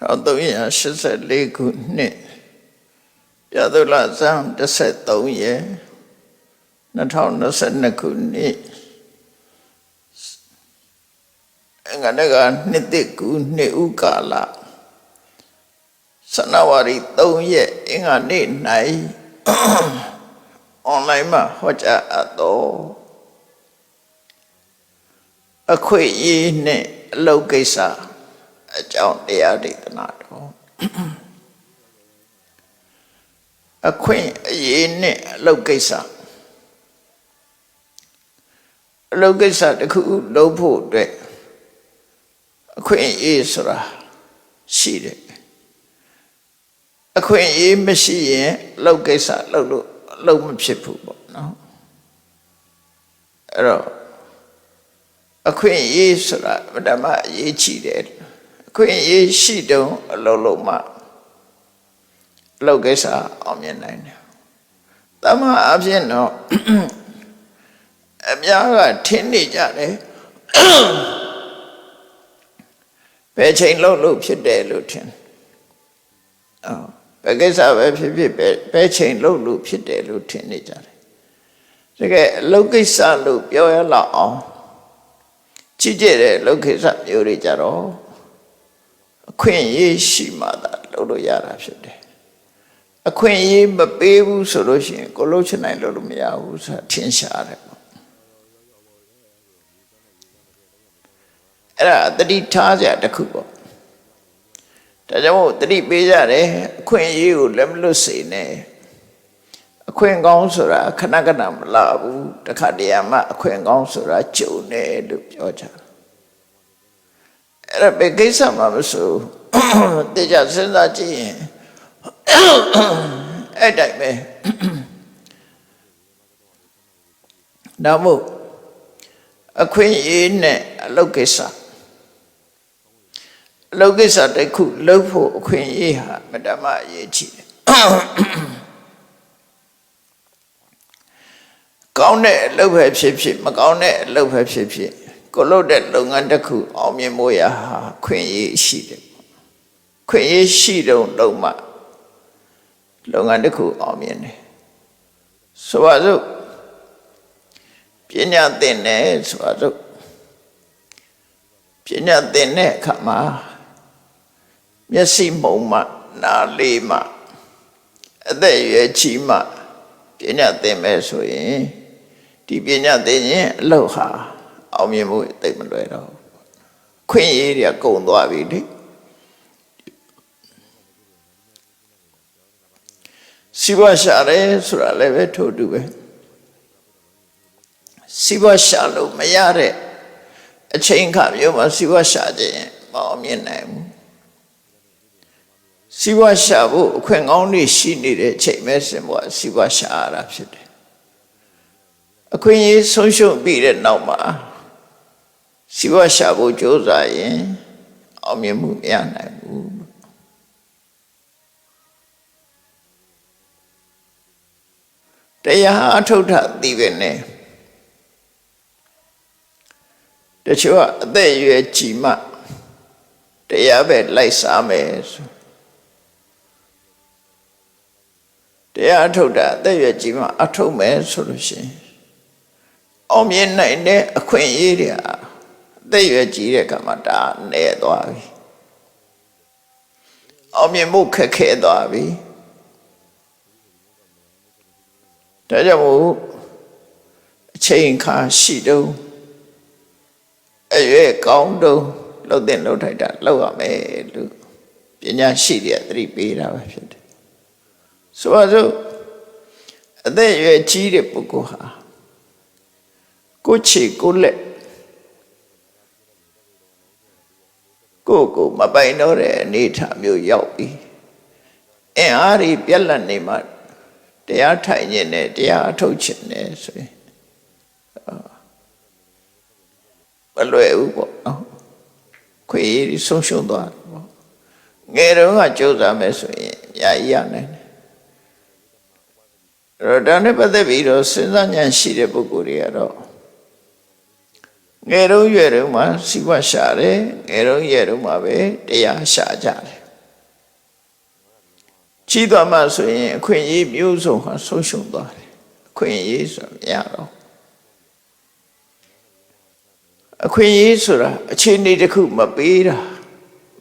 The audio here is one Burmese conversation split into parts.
1384 ခုနှစ်ပြာသူလဆန်း13ရက်2022ခုနှစ်အင်္ဂါနေ့ကနှစ်တစ်ကူနှစ်ဥကာလဇန်နဝါရီ3ရက်အင်္ဂါနေ့၌အွန်လိုင်းမှာဟောကြားအပ်သောအခွင့်အရေးနှင့်အလုပ်ကိစ္စအကြောင်းတရားဒေသနာတော်အခွင့်အရေးနဲ့အလုပ်ကိစ္စတစ်ခုလုပ်ဖို့အတွက်အခွင့်အရေးဆိုတာရှိတယ်အခွင့်အရေးမရှိရင်အလုပ်ကိစ္စလုပ်လို့အလုပ်မဖြစ်ဘူးပေါ့နော်အဲ့တော့အခွင့်အရေးဆိုတာဓမ္မအရေးကြီးတယ်အခွင့်အရေးရှိတုန်းအလုပ်လုပ်မှအလုပ်ကိစ္စအောင်မြင်နိုင်တယ်တမန်အဖြစ်တော့အများကထင်နေကြတယ်ဘယ်ချိန်လုပ်လို့ဖြစ်တယ်လို့ထင်ဘယ်ကိစ္စပဲဖြစ်ဖြစ်ဘယ်ချိန်လုပ်လို့ဖြစ်တယ်လို့ထင်နေကြတယ်တကယ်အလုပ်ကိစ္စလို့ပြောရလောက်အောင်ကြည့်ကြတဲ့အလုပ်ကိစ္စမျိုးတွေကြတော့အခွင့်အရေးရှိမှသာလုပ်လို့ရတာဖြစ်တယ်အခွင့်အရေးမပေးဘူးဆိုလို့ရှိရင်ကိုလုပ်ချင်နိုင်လို့မရဘူးဆိုတာထင်ရှားတယ်ပေါ့အဲ့ဒါတတိထားကြတစ်ခုပေါ့ဒါကြောင့်မို့တတိပေးကြတယ်အခွင့်အရေးကိုလက်မလွတ်စေနဲ့အခွင့်ကောင်းဆိုတာခဏခဏမလာဘူးတခါတည်းမှအခွင့်ကောင်းဆိုတာကြုံတယ်လို့ပြောကြတယ်အဲ့ဒါပဲကိစ္စမှာမဆိုတေချာစဉ်းစားကြည့်ရင်အဲ့တိုင်းပဲဒါမို့အခွင့်အရေးနဲ့အလုပ်ကိစ္စတစ်ခုလုပ်ဖို့အခွင့်အရေးဟာမတမအရေးကြီးတယ်ကောင်းတဲ့အလုပ်ပဲဖြစ်ဖြစ်မကောင်းတဲ့အလုပ်ပဲဖြစ်ဖြစ်ကိုလုပ်တဲ့လုပ်ငန်းတစ်ခုအောင်မြင်ဖို့ရဟာခွင့်ရရှိတယ်ခွင့်ရရှိတော့လုပ်မှလုပ်ငန်းတစ်ခုအောင်မြင်တယ်ဆိုပါစို့ပညာသင်တယ်ဆိုပါစို့ပညာသင်တဲ့အခါမှာမျက်စိမှုံမှနားလေးမှအသက်အရွယ်ကြီးမှပညာသင်မယ်ဆိုရင်ဒီပညာသင်ရင်အလုပ်ဟာအောင်မြင်ဖို့သိမလွယ်တော့ခွင့်ရည်တွေကုန်သွားပြီလေစီးပွားရှာတယ်ဆိုတာလည်းပဲထို့တူပဲစီးပွားရှာလို့မရတဲ့အချိန်ခါမျိုးမှာစီးပွားရှာခြင်းမအောင်မြင်နိုင်ဘူးစီးပွားရှာဖို့အခွင့်ကောင်းတွေရှိနေတဲ့အချိန်ပဲစင်ပေါ်စီးပွားရှာရတာဖြစ်တယ်အခွင့်အရေးဆုံးရှုံးပြီးတဲ့နောက်မှာစီးပွားရှာဖို့ကြိုးစားရင်အောင်မြင်မှုမရနိုင်ဘူးတရားအထုတ်ထသိပဲနဲ့တချို့ကအသက်အရွယ်ကြီးမှတရားပဲလိုက်စားမယ်ဆိုတရားအထုတ်တာအသက်အရွယ်ကြီးမှအထုတ်မယ်ဆိုလို့ရှိရင်အောင်မြင်နိုင်တဲ့အခွင့်အရေးတွေအသက်အရွယ်ကြီးတဲ့ကမှဒါနေသွားပြီအောင်မြင်မှုခက်ခဲသွားပြီဒါကြောင့်မို့အချိန်ခါရှိတော့အရွယ်ကောင်းတော့လှုပ်တဲ့လှုပ်ထိုက်တာလှုပ်ရမယ်လို့ပညာရှိတွေသတိပေးတာပဲဖြစ်တယ်ဆိုပါစို့အသက်အရွယ်ကြီးတဲ့ပုဂ္ဂိုလ်ဟာကိုယ်ချေကိုယ်လက်ကိုမပိုင်တော့တဲ့အနေအထားမျိုးရောက်ပြီအင်အားကြီးပြက်လက်နေမှတရားထိုင်ခြင်းနဲ့တရားအထုတ်ခြင်းနဲ့ဆိုရင်မလွယ်ဘူးပေါ့နော်ခွေးဆုံးရှုံးသွားတယ်ပေါ့ငယ်တုန်းကကြိုးစားမယ်ဆိုရင်ညာရနိုင်တယ်အဲ့တော့ဒါနဲ့ပတ်သက်ပြီးတော့စဉ်းစားဉာဏ်ရှိတဲ့ပုဂ္ဂိုလ်တွေကတော့ငယ်တုန်းရွယ်တုန်းမှာစီးပွားရှာတယ်ငယ်တုန်းရွယ်တုန်းမှာပဲတရားရှာကြတယ် ကြီးသွားမှဆိုရင်အခွင့်အရေးမျိုးစုံဟာဆုံးရှုံးသွားတယ်အခွင့်အရေးဆိုတာမရတော့အခွင့်အရေးဆိုတာအခြေအနေတစ်ခုမပေးတာ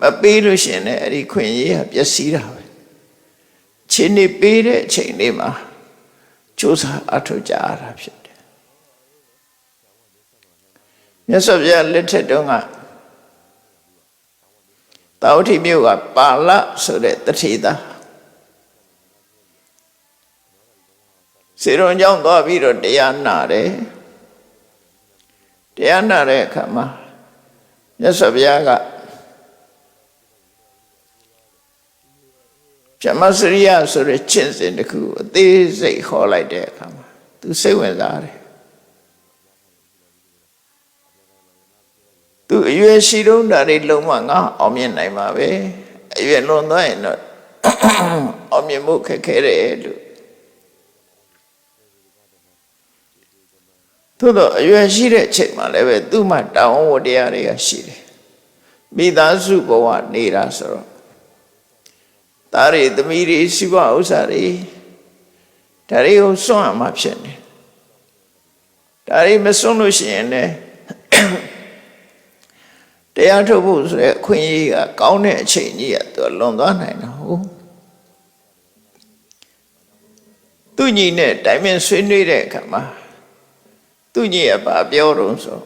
မပေးလို့ရှိရင်လည်းအဲ့ဒီခွင့်အရေးဟာပျက်စီးတာပဲအခြေအနေပေးတဲ့အချိန်လေးမှာကြိုးစားအထောက်ကြရတာဖြစ်တယ်မြတ်စွာဘုရားလက်ထက်တုန်းကတာဝတိမြို့ကပါဠဆိုတဲ့တထေသာစေရုံကျောင်းသွားပြီးတော့တရားနာတယ်တရားနာတဲ့အခါမှာမြတ်စွာဘုရားကဗြဟ္မစရိယဆိုတဲ့ကျင့်စဉ်တစ်ခုအသေးစိတ်ဟောလိုက်တဲ့အခါမှာသူစိတ်ဝင်စားတယ်သူအရွယ်ရှိတုန်းဒါတွေလုံးဝငါအောင်မြင်နိုင်မှာပဲအရွယ်လွန်သွားရင်တော့အောင်မြင်မှုခက်ခဲတယ်လို့သို့တော့အရွယ်ရှိတဲ့အချိန်မှာလည်းပဲသူ့မှာတာဝန်ဝတ္တရားတွေကရှိတယ်မိသားစုဘဝနေတာဆိုတော့သားတွေသမီးတွေစီးပွားဥစ္စာတွေဒါတွေကိုစွန့်ရမှာဖြစ်နေဒါတွေမစွန့်လို့ရှိရင်လည်းတရားထုတ်ဖို့ဆိုတဲ့အခွင့်အရေးကကောင်းတဲ့အချိန်ကြီးကသူလွန်သွားနိုင်တာဟုတ်သူညီနဲ့တိုင်ပင်ဆွေးနွေးတဲ့အခါမှာသူညီကဘာပြောတော့ဆို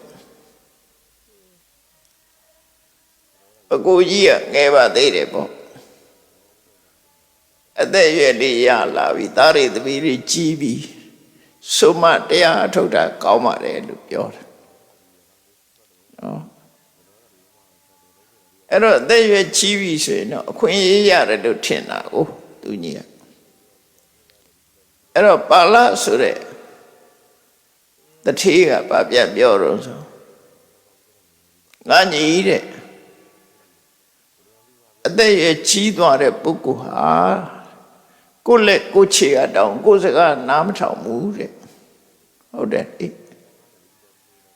အကိုကြီးကငယ်ပါသေးတယ်ပေါ့အသက်အရွယ်လေးရလာပြီသားတွေသမီးတွေကြီးပြီဆိုမှတရားအထုတ်တာကောင်းပါတယ်လို့ပြောတယ်နော်အဲ့တော့အသက်အရွယ်ကြီးပြီဆိုရင်တော့အခွင့်အရေးရတယ်လို့ထင်တာကိုသူကြီးကအဲ့တော့ပါဠဆိုတဲ့တထေးကဗာပြတ်ပြောတော့ဆိုငါညီတဲ့အသက်အရွယ်ကြီးသွားတဲ့ပုဂ္ဂိုလ်ဟာကိုယ့်လက်ကိုယ်ခြေအတောင်ကိုယ်စကားနားမထောင်ဘူးတဲ့ဟုတ်တယ်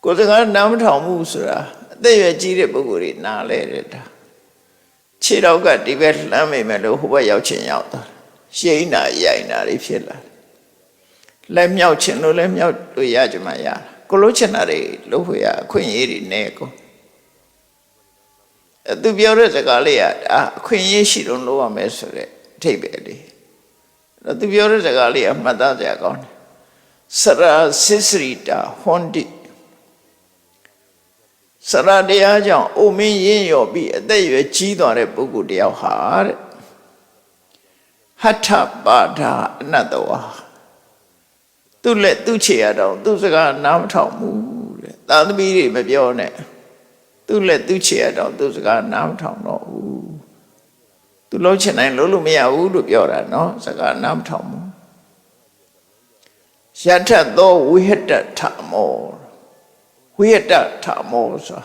ကိုယ်စကားနားမထောင်ဘူးဆိုတာအသက်အရွယ်ကြီးတဲ့ပုဂ္ဂိုလ်တွေနားလဲတဲ့ဒါခြေတော့ကဒီဘက်လှမ်းမိမယ်လို့ဟိုဘက်ရောက်ချင်ရောက်သွားရှိန်နာရိုင်နာတွေဖြစ်လာလက်မြောက်ချင်လို့လည်းမြောက်လို့ရကြမှာရကိုလို့ချင်တာတွေလို့ဟိုရအခွင့်အရေးတွေနဲ့ကိုသူပြောတဲ့စကားလေးကအခွင့်အရေးရှိတော့လို့ရမယ်ဆိုတဲ့အထိပ္ပယ်လေးသူပြောတဲ့စကားလေးအမှတ်သားစရာကောင်းတယ်စရာစစ္စရိတာဟွန်တိစရာတရားကြောင့်အိုမင်းရင်းရော်ပြီးအသက်အရွယ်ကြီးသွားတဲ့ပုဂ္ဂိုလ်တယောက်ဟာတဲ့ဟထပါဒအနတ္တဝါသူ့လက်သူ့ခြေရတော့သူ့စကားနားမထောင်ဘူးတဲ့သာသမီတွေမပြောနဲ့သူ့လက်သူ့ခြေရတော့သူ့စကားနားမထောင်တော့ဘူးသူလုံးချင်တိုင်းလုံးလို့မရဘူးလို့ပြောတာနော်စကားနားမထောင်ဘူးယထသောဝိဟတထမောဝိဟတထမောဆို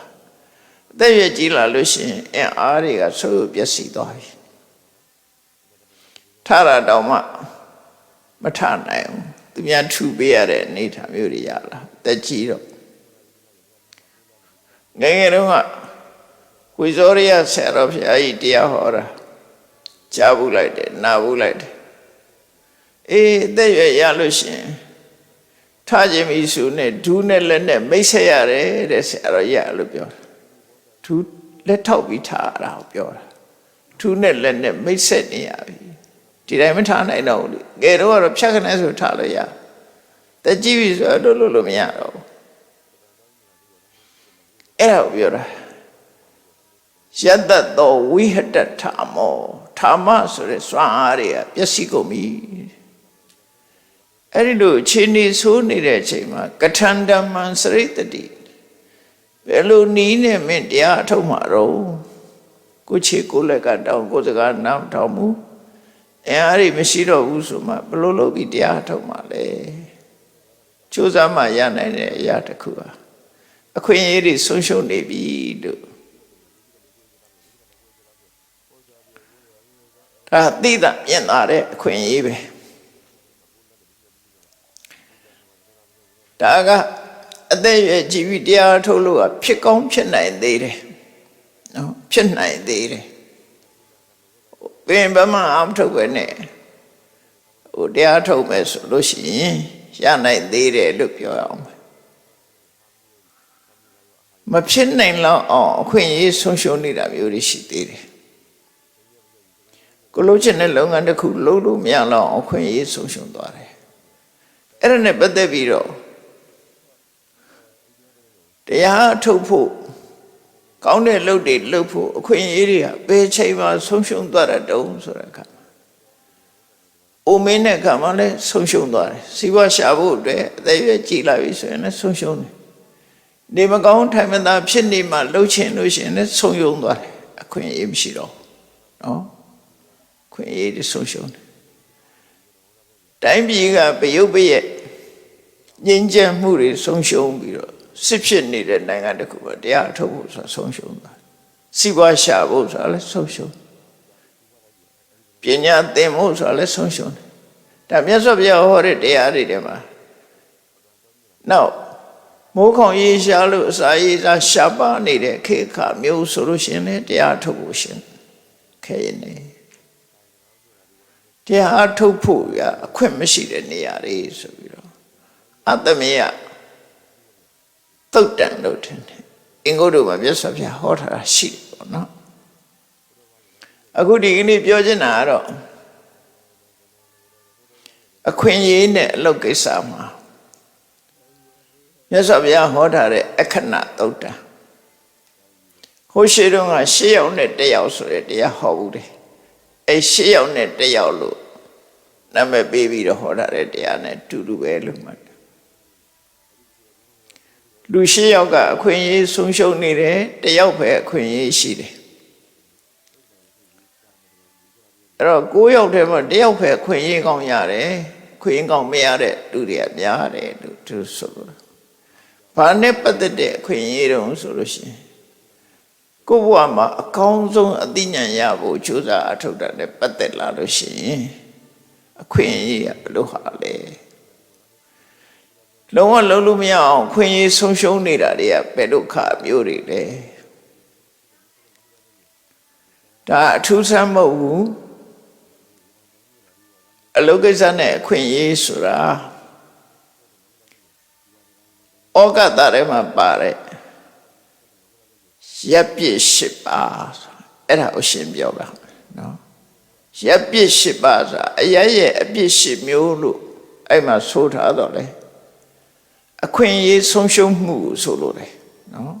အသက်ရွယ်ကြီးလာလို့ရှိရင်အင်အားတွေကဆိုးပျက်စီးသွားပြီထရတော့မှမထနိုင်ဘူးသူများထူပေးရတဲ့အနေထားမျိုးတွေရလာတက်ကြီးတော့ငယ်ငယ်တုန်းကဝိဇောရိယဆရာတော်ဘုရားကြီးတရားဟောတာကြားဘူးလိုက်တယ်နာဘူးလိုက်တယ်အေးအသက်ရွယ်ရလို့ရှိရင်ထားခြင်းမိစုနဲ့ဒူးနဲ့လက်နဲ့မိတ်ဆက်ရတယ်တဲ့ဆရာတော်ရလို့ပြောတာဒူးလက်ထောက်ပြီးထားတာကိုပြောတာဒူးနဲ့လက်နဲ့မိတ်ဆက်နေရပြီဒီတိုင်းမထားနိုင်တော့ဘူးငယ်တော့ကတော့ဖြတ်ခနဲ့ဆိုထားလို့ရတက်ကြည့်ပြီဆိုတော့လို့မရတော့ဘူးအဲ့ဒါကိုပြောတာယတ္တသောဝိဟတထမောဓမ္မဆိုတဲ့စွမ်းအားတွေကပျက်စီးကုန်ပြီအဲ့ဒီလိုခြေနေဆိုးနေတဲ့အချိန်မှာကထန္တမံစရိတ္တိဘယ်လိုနီးနဲ့မင်းတရားအထုတ်မှာတော့ကိုခြေကိုလက်ကတောင်းကိုစကားနားမထောင်ဘူးအဲ့ဒီမရှိတော့ဘူးဆိုမှဘယ်လိုလုပ်ပြီးတရားအထုတ်မှာလဲကြိုးစားမှရနိုင်တဲ့အရာတစ်ခုပါအခွင့်အရေးတွေဆုံးရှုံးနေပြီလို့ဒါသိတာမြင်လာတဲ့အခွင့်အရေးပဲဒါကအသက်ရွယ်ကြည်ပြီးတရားထုတ်လို့ကဖြစ်ကောင်းဖြစ်နိုင်သေးတယ်နော်ဖြစ်နိုင်သေးတယ်ဘယ်ဘမှအမထုတ်ပဲနဲ့ ဟိုတရားထုတ်မယ်ဆိုလို့ရှိရင်ရနိုင်သေးတယ်လို့ပြောရအောင်မဖြစ်နိုင်လောက်အောင်အခွင့်အရေးဆုံးရှုံးနေတာမျိုးတွေရှိသေးတယ်ကိုလုံးချင်တဲ့လုပ်ငန်းတစ်ခုလုပ်လို့မရလောက်အောင်အခွင့်အရေးဆုံးရှုံးသွားတယ်အဲ့ဒါနဲ့ပတ်သက်ပြီးတော့တရားထုတ်ဖို့ကောင်းတဲ့လုပ်တွေလုပ်ဖို့အခွင့်အရေးတွေကဘယ်ချိန်မှဆုံးရှုံးသွားတဲ့တုံးဆိုတဲ့အခါအိုမင်းတဲ့အခါမှလည်းဆုံးရှုံးသွားတယ်စီးပွားရှာဖို့အတွက်အသက်ရွယ်ကြီးလာပြီဆိုရင်လည်းဆုံးရှုံးတယ်နေမကောင်းထိုင်မသာဖြစ်နေမှလှုပ်ချင်လို့ရှိရင်လည်းဆုံးယုံသွားတယ်အခွင့်အရေးမရှိတော့နော်ခွင့်အရေးတွေဆုံးရှုံးတယ်တိုင်းပြည်ကပယုတ်ပရဲ့ငြိမ်းချမ်းမှုတွေဆုံးရှုံးပြီးတော့စစ်ဖြစ်နေတဲ့နိုင်ငံတစ်ခုပဲတရားထုတ်ဖို့ဆိုတာဆုံးရှုံးသွားစီးပွားရှာဖို့ဆိုတာလည်းဆုံးရှုံးပညာသင်ဖို့ဆိုတာလည်းဆုံးရှုံးတယ်ဒါမြတ်စွာဘုရားဟောတဲ့တရားတွေထဲမှာနောက်မိုးခေါင်ရေးရှားလို့အစာရေးစားရှားပါနေတဲ့ခေတ်ခါမျိုးဆိုလို့ရှိရင်လည်းတရားထုတ်ဖို့ရှင်ခဲရင်နေတရားထုတ်ဖို့ရအခွင့်မရှိတဲ့နေရာတွေဆိုပြီးတော့အတ္တမေယသုတ်တန်လို့ထင်တယ်အင်္ဂုတ္တမှာမြတ်စွာဘုရားဟောထားတာရှိတယ်ပေါ့နော်အခုဒီကနေ့ပြောချင်တာကတော့အခွင့်အရေးနဲ့အလုပ်ကိစ္စမှာမြတ်စွာဘုရားဟောထားတဲ့အခဏသုတ်တံဟိုရှိတော့က၈ယောက်နဲ့၁ယောက်ဆိုတဲ့တရားဟောဘူးတယ်အဲ၈ယောက်နဲ့၁ယောက်လို့နာမည်ပေးပြီးတော့ဟောထားတဲ့တရားနဲ့တူတူပဲလို့မှတ်တယ်လူ၈ယောက်ကအခွင့်အရေးဆုံးရှုံးနေတယ်၁ယောက်ပဲအခွင့်အရေးရှိတယ်အဲ့တော့၉ယောက်ထဲမှာ၁ယောက်ပဲအခွင့်အရေးကောင်းရတယ်ခွင့်အရေးကောင်းမရတဲ့လူတွေကများတယ်လို့သူဆိုလို့ဘာနဲ့ပတ်သက်တဲ့အခွင့်အရေးတုံးဆိုလို့ရှိရင်ကိုယ့်ဘဝမှာအကောင်းဆုံးအသိဉာဏ်ရဖို့ကြိုးစားအထောက်တာနဲ့ပတ်သက်လာလို့ရှိရင်အခွင့်အရေးကဘယ်လိုဟာလဲလုံးဝလုံးလို့မရအောင်ခွင့်ရေးဆုံးရှုံးနေတာတွေကဘယ်ဒုက္ခမျိုးတွေလဲဒါအထူးဆန်းမဟုတ်ဘူးအလုပ်ကိစ္စနဲ့အခွင့်အရေးဆိုတာဩဃတထဲမှာပါတဲ့ရပ်ပြစ်၈ပါးအဲ့ဒါကိုရှင်းပြောပါနော်ရပ်ပြစ်၈ပါးဆိုတာအရရဲ့အပြစ်၈မျိုးလို့အဲ့မှာဆိုထားတော့လေအခွင့်အရေးဆုံးရှုံးမှုဆိုလို့လေနော်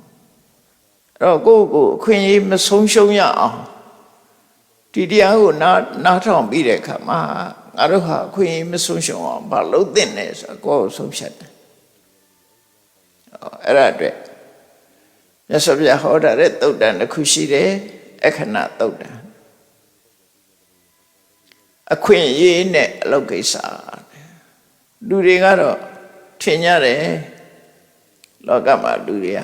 အဲ့တော့ကိုယ့်အခွင့်အရေးမဆုံးရှုံးရအောင်ဒီတရားကိုနားထောင်ပြီးတဲ့အခါမှာငါတို့ဟာအခွင့်အရေးမဆုံးရှုံးအောင်ဘာလုပ်သင့်လဲဆိုတော့ကိုယ့်ကိုဆုံးဖြတ်တယ်အဲ့ဒါအတွက်မြတ်စွာဘုရားဟောထားတဲ့သုတ်တန်တစ်ခုရှိတယ်အခဏသုတ်တန်အခွင့်အရေးနဲ့အလုပ်ကိစ္စလူတွေကတော့ထင်ကြတယ်လောကမှာလူတွေက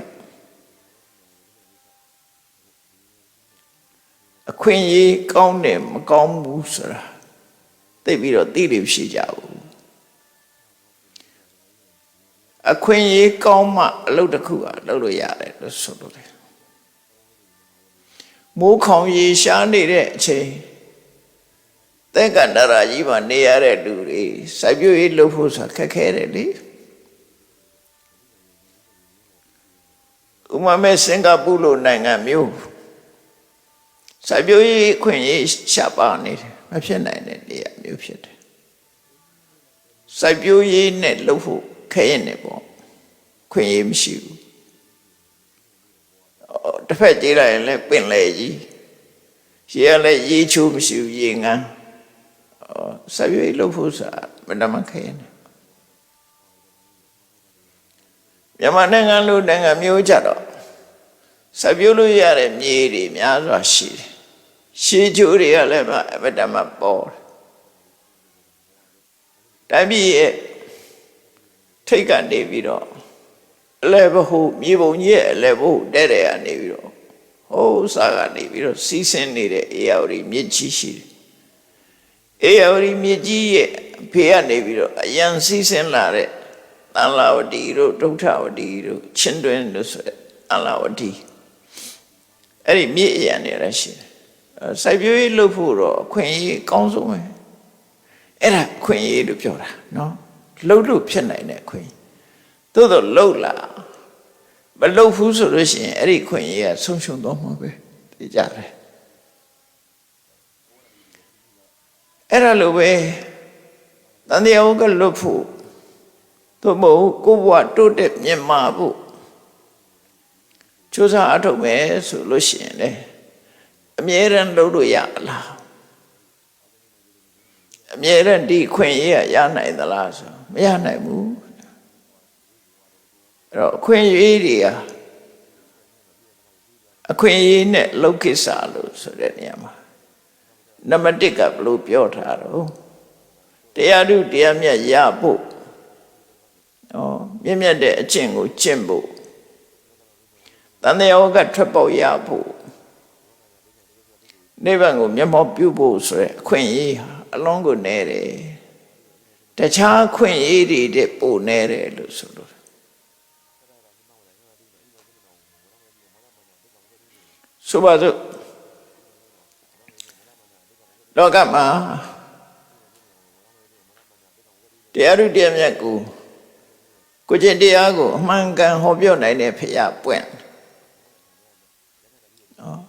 အခွင့်အရေးကောင်းတယ်မကောင်းဘူးဆိုတာသိပြီးတော့သိလို့ရှိကြဘူးအခွင့်အရေးကောင်းမှအလုပ်တစ်ခုကလုပ်လို့ရတယ်လို့ဆိုလို့တယ်မိုးခေါင်ရေရှားနေတဲ့အချိန်သက်ကန္တရာကြီးမှာနေရတဲ့လူတွေစိုက်ပျိုးရေးလုပ်ဖို့ဆိုတာခက်ခဲတယ်လေဥပမာစင်ကာပူလိုနိုင်ငံမျိုးစိုက်ပျိုးရေးခွင့်ရေးရှားပါနေတယ်မဖြစ်နိုင်တဲ့နေရာမျိုးဖြစ်တယ်စိုက်ပျိုးရေးနဲ့လုပ်ဖို့ခဲရင်နေပေါ့ခွင့်ရေးမရှိဘူးတစ်ဖက်ကြည့်လိုက်ရင်လည်းပင်လေကြီးရေကလည်းရေချိုးမရှိဘူးရေငန်းစိုက်ပျိုးရေးလုပ်ဖို့ဆိုတာမတမခဲရင်မြန်မာနိုင်ငံလိုနိုင်ငံမျိုးကြတော့စိုက်ပျိုးလို့ရတဲ့မြေတွေများစွာရှိတယ်ရှေးချိုးတွေကလည်းအမတမပေါ်တယ်တိုင်းပြည်ရဲ့ထိတ်ကနေပြီးတော့အလဲဘဟုမြေပုံကြီးရဲ့အလဲဘဟုတဲ့တဲ့ကနေပြီးတော့ဟိုးစားကနေပြီးတော့စီးဆင်းနေတဲ့အေယာဝတီမြစ်ကြီးရှိတယ်အေယာဝတီမြစ်ကြီးရဲ့ဖေကနေပြီးတော့အရန်စီးဆင်းလာတဲ့သံလာဝတီတို့ဒုဋ္ဌဝတီတို့ချင်းတွင်းတို့ဆိုတဲ့သံလာဝတီအဲ့ဒီမြစ်အရန်တွေလည်းရှိတယ်စိုက်ပျိုးရေးလုပ်ဖို့တော့အခွင့်အရေးအကောင်းဆုံးပဲ အဲ့ဒါခွင့်ရေးလို့ပြောတာနော်လှုပ်လို့ဖြစ်နိုင်တဲ့ခွင့်သို့တော့လှုပ်လာမလှုပ်ဘူးဆိုလို့ရှိရင်အဲ့ဒီခွင့်ရေးကဆုံးရှုံးသွားမှာပဲသိကြတယ်အဲ့ဒါလိုပဲတန်တရားကလွတ်ဖို့သို့မဟုတ်ကိုယ်ဘဝတိုးတက်မြင့်မာဖို့ကြိုးစားအထောက်မယ်ဆိုလို့ရှိရင်လေအမြဲတမ်းလုပ်လို့ရလားအမြဲတမ်းဒီခွင့်ရေးရနိုင်သလားဆိုမရနိုင်ဘူးအဲ့တော့အခွင့်ရေးတွေဟာအခွင့်ရေးနဲ့လောကိစ္စလို့ဆိုတဲ့နေရာမှာနံပါတ်1ကဘယ်လိုပြောထားတော့တရားဓုတရားမြတ်ရဖို့မြင့်မြတ်တဲ့အကျင့်ကိုကျင့်ဖို့တန်တရားကထွက်ပေါက်ရဖို့နိဗ္ဗာန်ကိုမျက်မှောက်ပြုဖို့ဆိုရယ်အခွင့်အရေးဟာအလုံးကိုနဲတယ်တခြားအခွင့်အရေးတွေတဲ့ပိုနဲတယ်လို့ဆိုလို့ဆိုပါစို့လောကမှာတရားဓုတရားမြတ်ကိုကျင့်တရားကိုအမှန်ကန်ဟောပြောနိုင်တဲ့ဖရာပွင့်နော်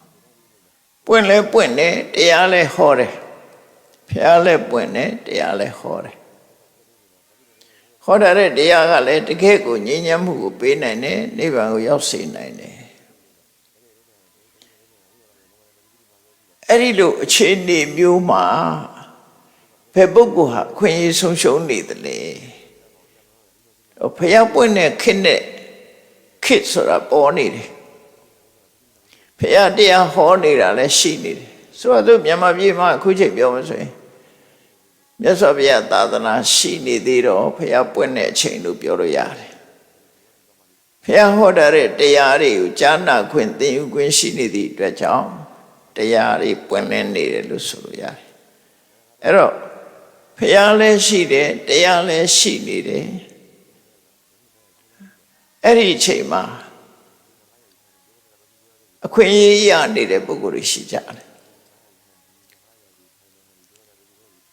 ပွင့်လဲပွင့်တယ်တရားလဲဟောတယ်ဖရာလဲပွင့်တယ်တရားလဲဟောတယ်ဟောတဲ့တရားကလည်းတကယ့်ကိုငြိမ်းချမ်းမှုကိုပေးနိုင်တယ်နိဗ္ဗာန်ကိုရောက်စေနိုင်တယ်အဲ့ဒီလိုအခြေအနေမျိုးမှာဘယ်ပုဂ္ဂိုလ်ဟာခွင့်ရဆုံးရှုံးနေတယ်လေဖယားပွင့်တဲ့ခေတ်နဲ့ခေတ်ဆိုတာပေါ်နေတယ်ဖယားတရားဟောနေတာလည်းရှိနေတယ်ဆိုတော့မြန်မာပြည်မှာအခုချိန်ပြောမှဆိုရင်မြတ်စွာဘုရားသာသနာရှိနေသေးတော့ဖယားပွင့်တဲ့အချိန်လို့ပြောလို့ရတယ်ဖယားဟောတဲ့တရားတွေကိုကြားနာခွင့်သင်ယူခွင့်ရှိနေသည့်အတွက်ကြောင့်တရားတွေပွင့်လင်းနေတယ်လို့ဆိုလို့ရတယ်အဲ့တော့ဖယားလည်းရှိတယ်တရားလည်းရှိနေတယ်အဲ့ဒီအချိန်မှာအခွင့်အရေးရနေတဲ့ပုဂ္ဂိုလ်တွေရှိကြတယ်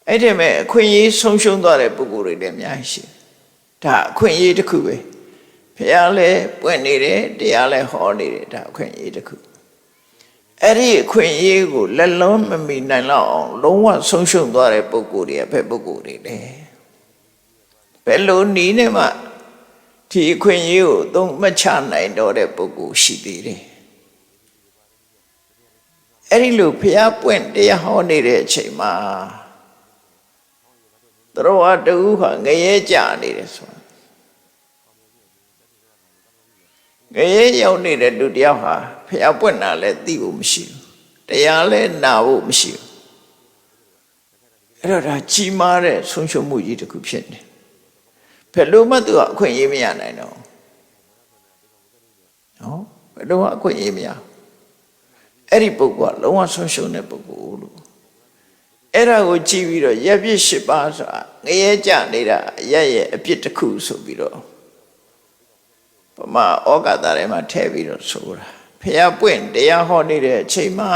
အဲ့ဒီမဲ့အခွင့်အရေးဆုံးရှုံးသွားတဲ့ပုဂ္ဂိုလ်တွေလည်းအများကြီးရှိတယ်ဒါအခွင့်အရေးတစ်ခုပဲဘုရားလည်းပွင့်နေတယ်တရားလည်းဟောနေတယ်ဒါအခွင့်အရေးတစ်ခုအဲ့ဒီအခွင့်အရေးကိုလက်လုံးမမီနိုင်တော့အောင်လုံးဝဆုံးရှုံးသွားတဲ့ပုဂ္ဂိုလ်တွေကဘယ်ပုဂ္ဂိုလ်တွေလဲဘယ်လိုနည်းနဲ့မှဒီအခွင့်အရေးကိုသုံးမချနိုင်တော့တဲ့ပုဂ္ဂိုလ်ရှိသေးတယ်အဲ့ဒီလိုဘုရားပွင့်တရားဟောနေတဲ့အချိန်မှာသူတော်ဟာတူဟာငရဲကြနေတယ်ဆိုငရဲရောက်နေတဲ့လူတယောက်ဟာဘုရားပွင့်တာလည်းသိဖို့မရှိဘူးတရားလည်းနာဖို့မရှိဘူးအဲ့တော့ဒါကြီးမားတဲ့ဆုံးရှုံးမှုကြီးတစ်ခုဖြစ်နေဘယ်လိုမှသူကအခွင့်အရေးမရနိုင်တော့နော်ဘယ်လိုမှအခွင့်အရေးမရအဲ့ဒီပုဂ္ဂိုလ်ကလုံးဝဆုံးရှုံးတဲ့ပုဂ္ဂိုလ်လို့အဲ့ဒါကိုကြည့်ပြီးတော့ရပြစ်၈ပါးဆိုတာငရဲကြနေတာရဲ့အပြစ်တစ်ခုဆိုပြီးတော့ပမာဩဃတာထဲမှာထည့်ပြီးတော့ဆိုတာဖျားပွင့်တရားဟောနေတဲ့အချိန်မှာ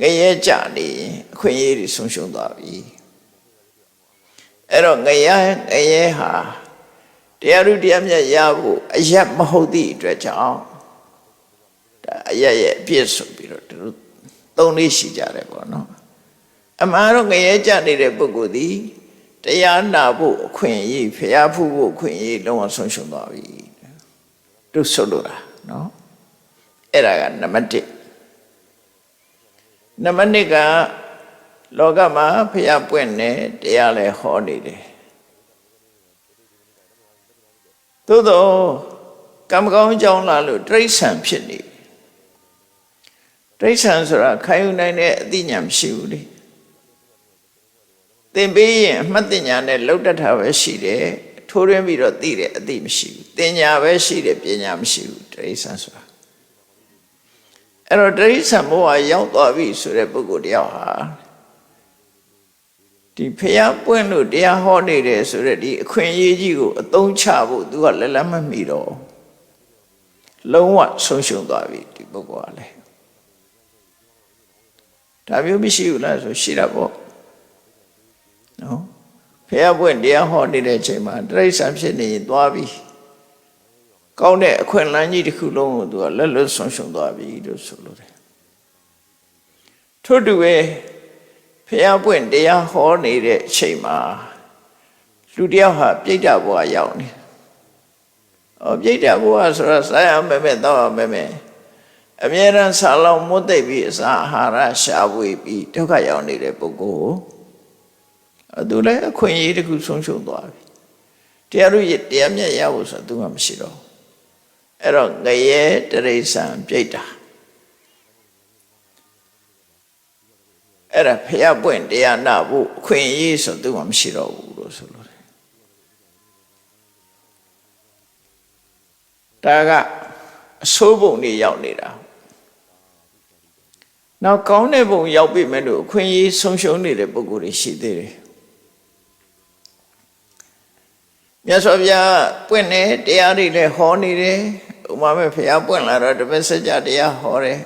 ငရဲကြနေအခွင့်အရေးတွေဆုံးရှုံးသွားပြီအဲ့တော့ငရဲဟာတရားဓုတရားမြတ်ရဖို့အရက်မဟုတ်သည့်အတွက်ကြောင့်ဒါအရက်ရဲ့အပြစ်ဆိုပြီးတော့သူသုံးလေးရှိကြတယ်ပေါ့နော်အမှန်တော့ငရဲကြနေတဲ့ပုဂ္ဂိုလ်သည်တရားနာဖို့အခွင့်အရေးဖျားဖူးဖို့အခွင့်အရေးလုံးဝဆုံးရှုံးသွားပြီသူဆိုလိုတာနော်အဲ့ဒါကနံပါတ်1နံပါတ်2ကလောကမှာဖျားပွင့်နေတရားလည်းဟောနေတယ်သို့တော့ကံမကောင်းကြောင်းလာလို့တိရစ္ဆာန်ဖြစ်နေတိရစ္ဆာန်ဆိုတာခံယူနိုင်တဲ့အသိဉာဏ်မရှိဘူးလေသင်ပေးရင်အမှတ်ဉာဏ်နဲ့လောက်တတ်တာပဲရှိတယ်ထိုးရင်းပြီးတော့သိတယ်အသိမရှိဘူးတင်ညာပဲရှိတယ်ပညာမရှိဘူးတိရစ္ဆာန်ဆိုတာအဲ့တော့တိရစ္ဆာန်ဘဝရောက်သွားပြီဆိုတဲ့ပုဂ္ဂိုလ်တယောက်ဟာဒီဖျားပွင့်လို့တရားဟောနေတယ်ဆိုတဲ့ဒီအခွင့်အရေးကြီးကိုအသုံးချဖို့သူကလက်လက်မမီတော့လုံးဝဆုံးရှုံးသွားပြီဒီပုဂ္ဂိုလ်ကလည်းဒါမျိုးမရှိဘူးလားဆိုရှိတာပေါ့နော် ဖះပွင့်တရားဟောနေတဲ့အချိန်မှာတိရစ္ဆာန်ဖြစ်နေရင်သွားပြီကောင်းတဲ့အခွင့်အလမ်းကြီးတစ်ခုလုံးကိုသူကလက်လွတ်ဆုံးရှုံးသွားပြီလို့ဆိုလိုတယ်ထို့တူပဲဖះပွင့်တရားဟောနေတဲ့အချိန်မှာလူတယောက်ဟာပြိတ္တဘဝရောက်နေပြိတ္တဘဝဆိုတော့စားရမယ်တော့ရမယ်အမြဲတမ်းဆာလောင်မွတ်သိပ်ပြီးအစာအာဟာရရှားဝေးပြီးဒုက္ခရောက်နေတဲ့ပုဂ္ဂိုလ်သူလည်းအခွင့်အရေးတစ်ခုဆုံးရှုံးသွားပြီတရားတို့တရားမြတ်ရဖို့ဆိုတော့သူကမရှိတော့အဲ့တော့ငရဲတရိစ္ဆာန်ပြိတ္တာအဲ့ဒါဖះပွင့်တရားနာဖို့အခွင့်အရေးဆိုသူကမရှိတော့ဘူးလို့ဆိုလို့ဒါကအဆိုးပုံတွေရောက်နေတာနောက်ကောင်းတဲ့ပုံရောက်ပြီမဲ့လို့အခွင့်အရေးဆုံးရှုံးနေတဲ့ပုဂ္ဂိုလ်တွေရှိသေးတယ်မြတ်စွာဘုရားပွင့်နေတရားတွေလည်းဟောနေတယ်ဥမာမဲ့ဘုရားပွင့်လာတော့တပည့်စကြတရားဟောတယ်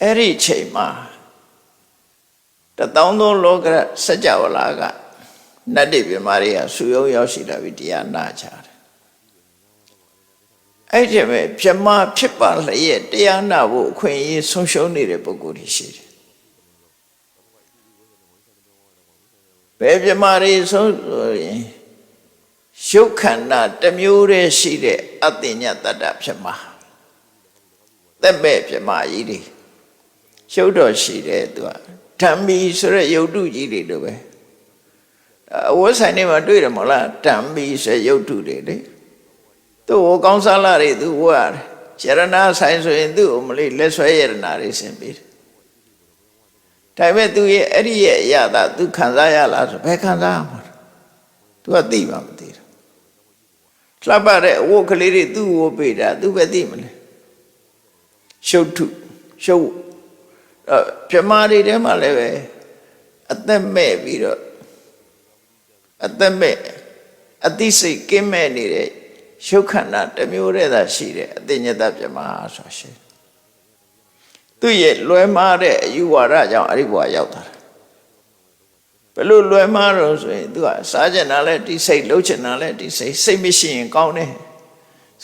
အဲ့ဒီချိန်မှာ1000 လောကစကြဝဠာကနတ်တွေပြမာတွေကဆူယုံရောက်ရှိလာပြီးတရားနာကြတယ်အဲ့ဒီမဲ့ပြမဖြစ်ပါလျက်တရားနာဖို့အခွင့်အရေးဆုံးရှုံးနေတဲ့ပုဂ္ဂိုလ်တွေရှိတယ်ဘယ်ပြမာတွေဆုံးရင်ရုပ်ခန္ဓာတစ်မျိုးတည်းရှိတဲ့အတ္တညတတ္တပြမသက်မဲ့ပြမကြီးတွေရုပ်တော်ရှိတယ်သူကဓမ္မီဆိုတဲ့ရုပ်တုကြီးတွေလိုပဲအဝတ်ဆိုင်တွေမှာတွေ့တယ်မဟုတ်လားဓမ္မီဆိုရုပ်တုတွေလေသူ့ကိုကောင်းစားလာတွေသူဝတ်ရတယ်ရဏဆိုင်ဆိုရင်သူ့ကိုမလေးလက်ဆွဲရတနာတွေဆင်ပေးတယ်ဒါပေမဲ့သူရဲ့အဲ့ဒီရဲ့အရာသာသူခံစားရလားဆိုဘယ်ခံစားရမှာသူကသိမှမသိဘူးလှပတဲ့အဝတ်ကလေးတွေသူ့ကိုပေးတာသူပဲသိမလဲရှုပ်ထုရှုပ်ပြမာတွေထဲမှာလည်းပဲအသက်မဲ့ပြီးတော့အသက်မဲ့အသိစိတ်ကင်းမဲ့နေတဲ့ရုပ်ခန္ဓာတစ်မျိုးတည်းသာရှိတယ်အတ္တညတပြမဆိုရှိသူရဲ့လွယ်မှားတဲ့အယူဝါဒကြောင့်အဲ့ဒီဘဝရောက်တာဘယ်လိုလွယ်မှားတော့ဆိုရင်သူကစားကျင်တာလဲဒီစိတ်လှုပ်ချင်တာလဲဒီစိတ်မရှိရင်ကောင်းတယ်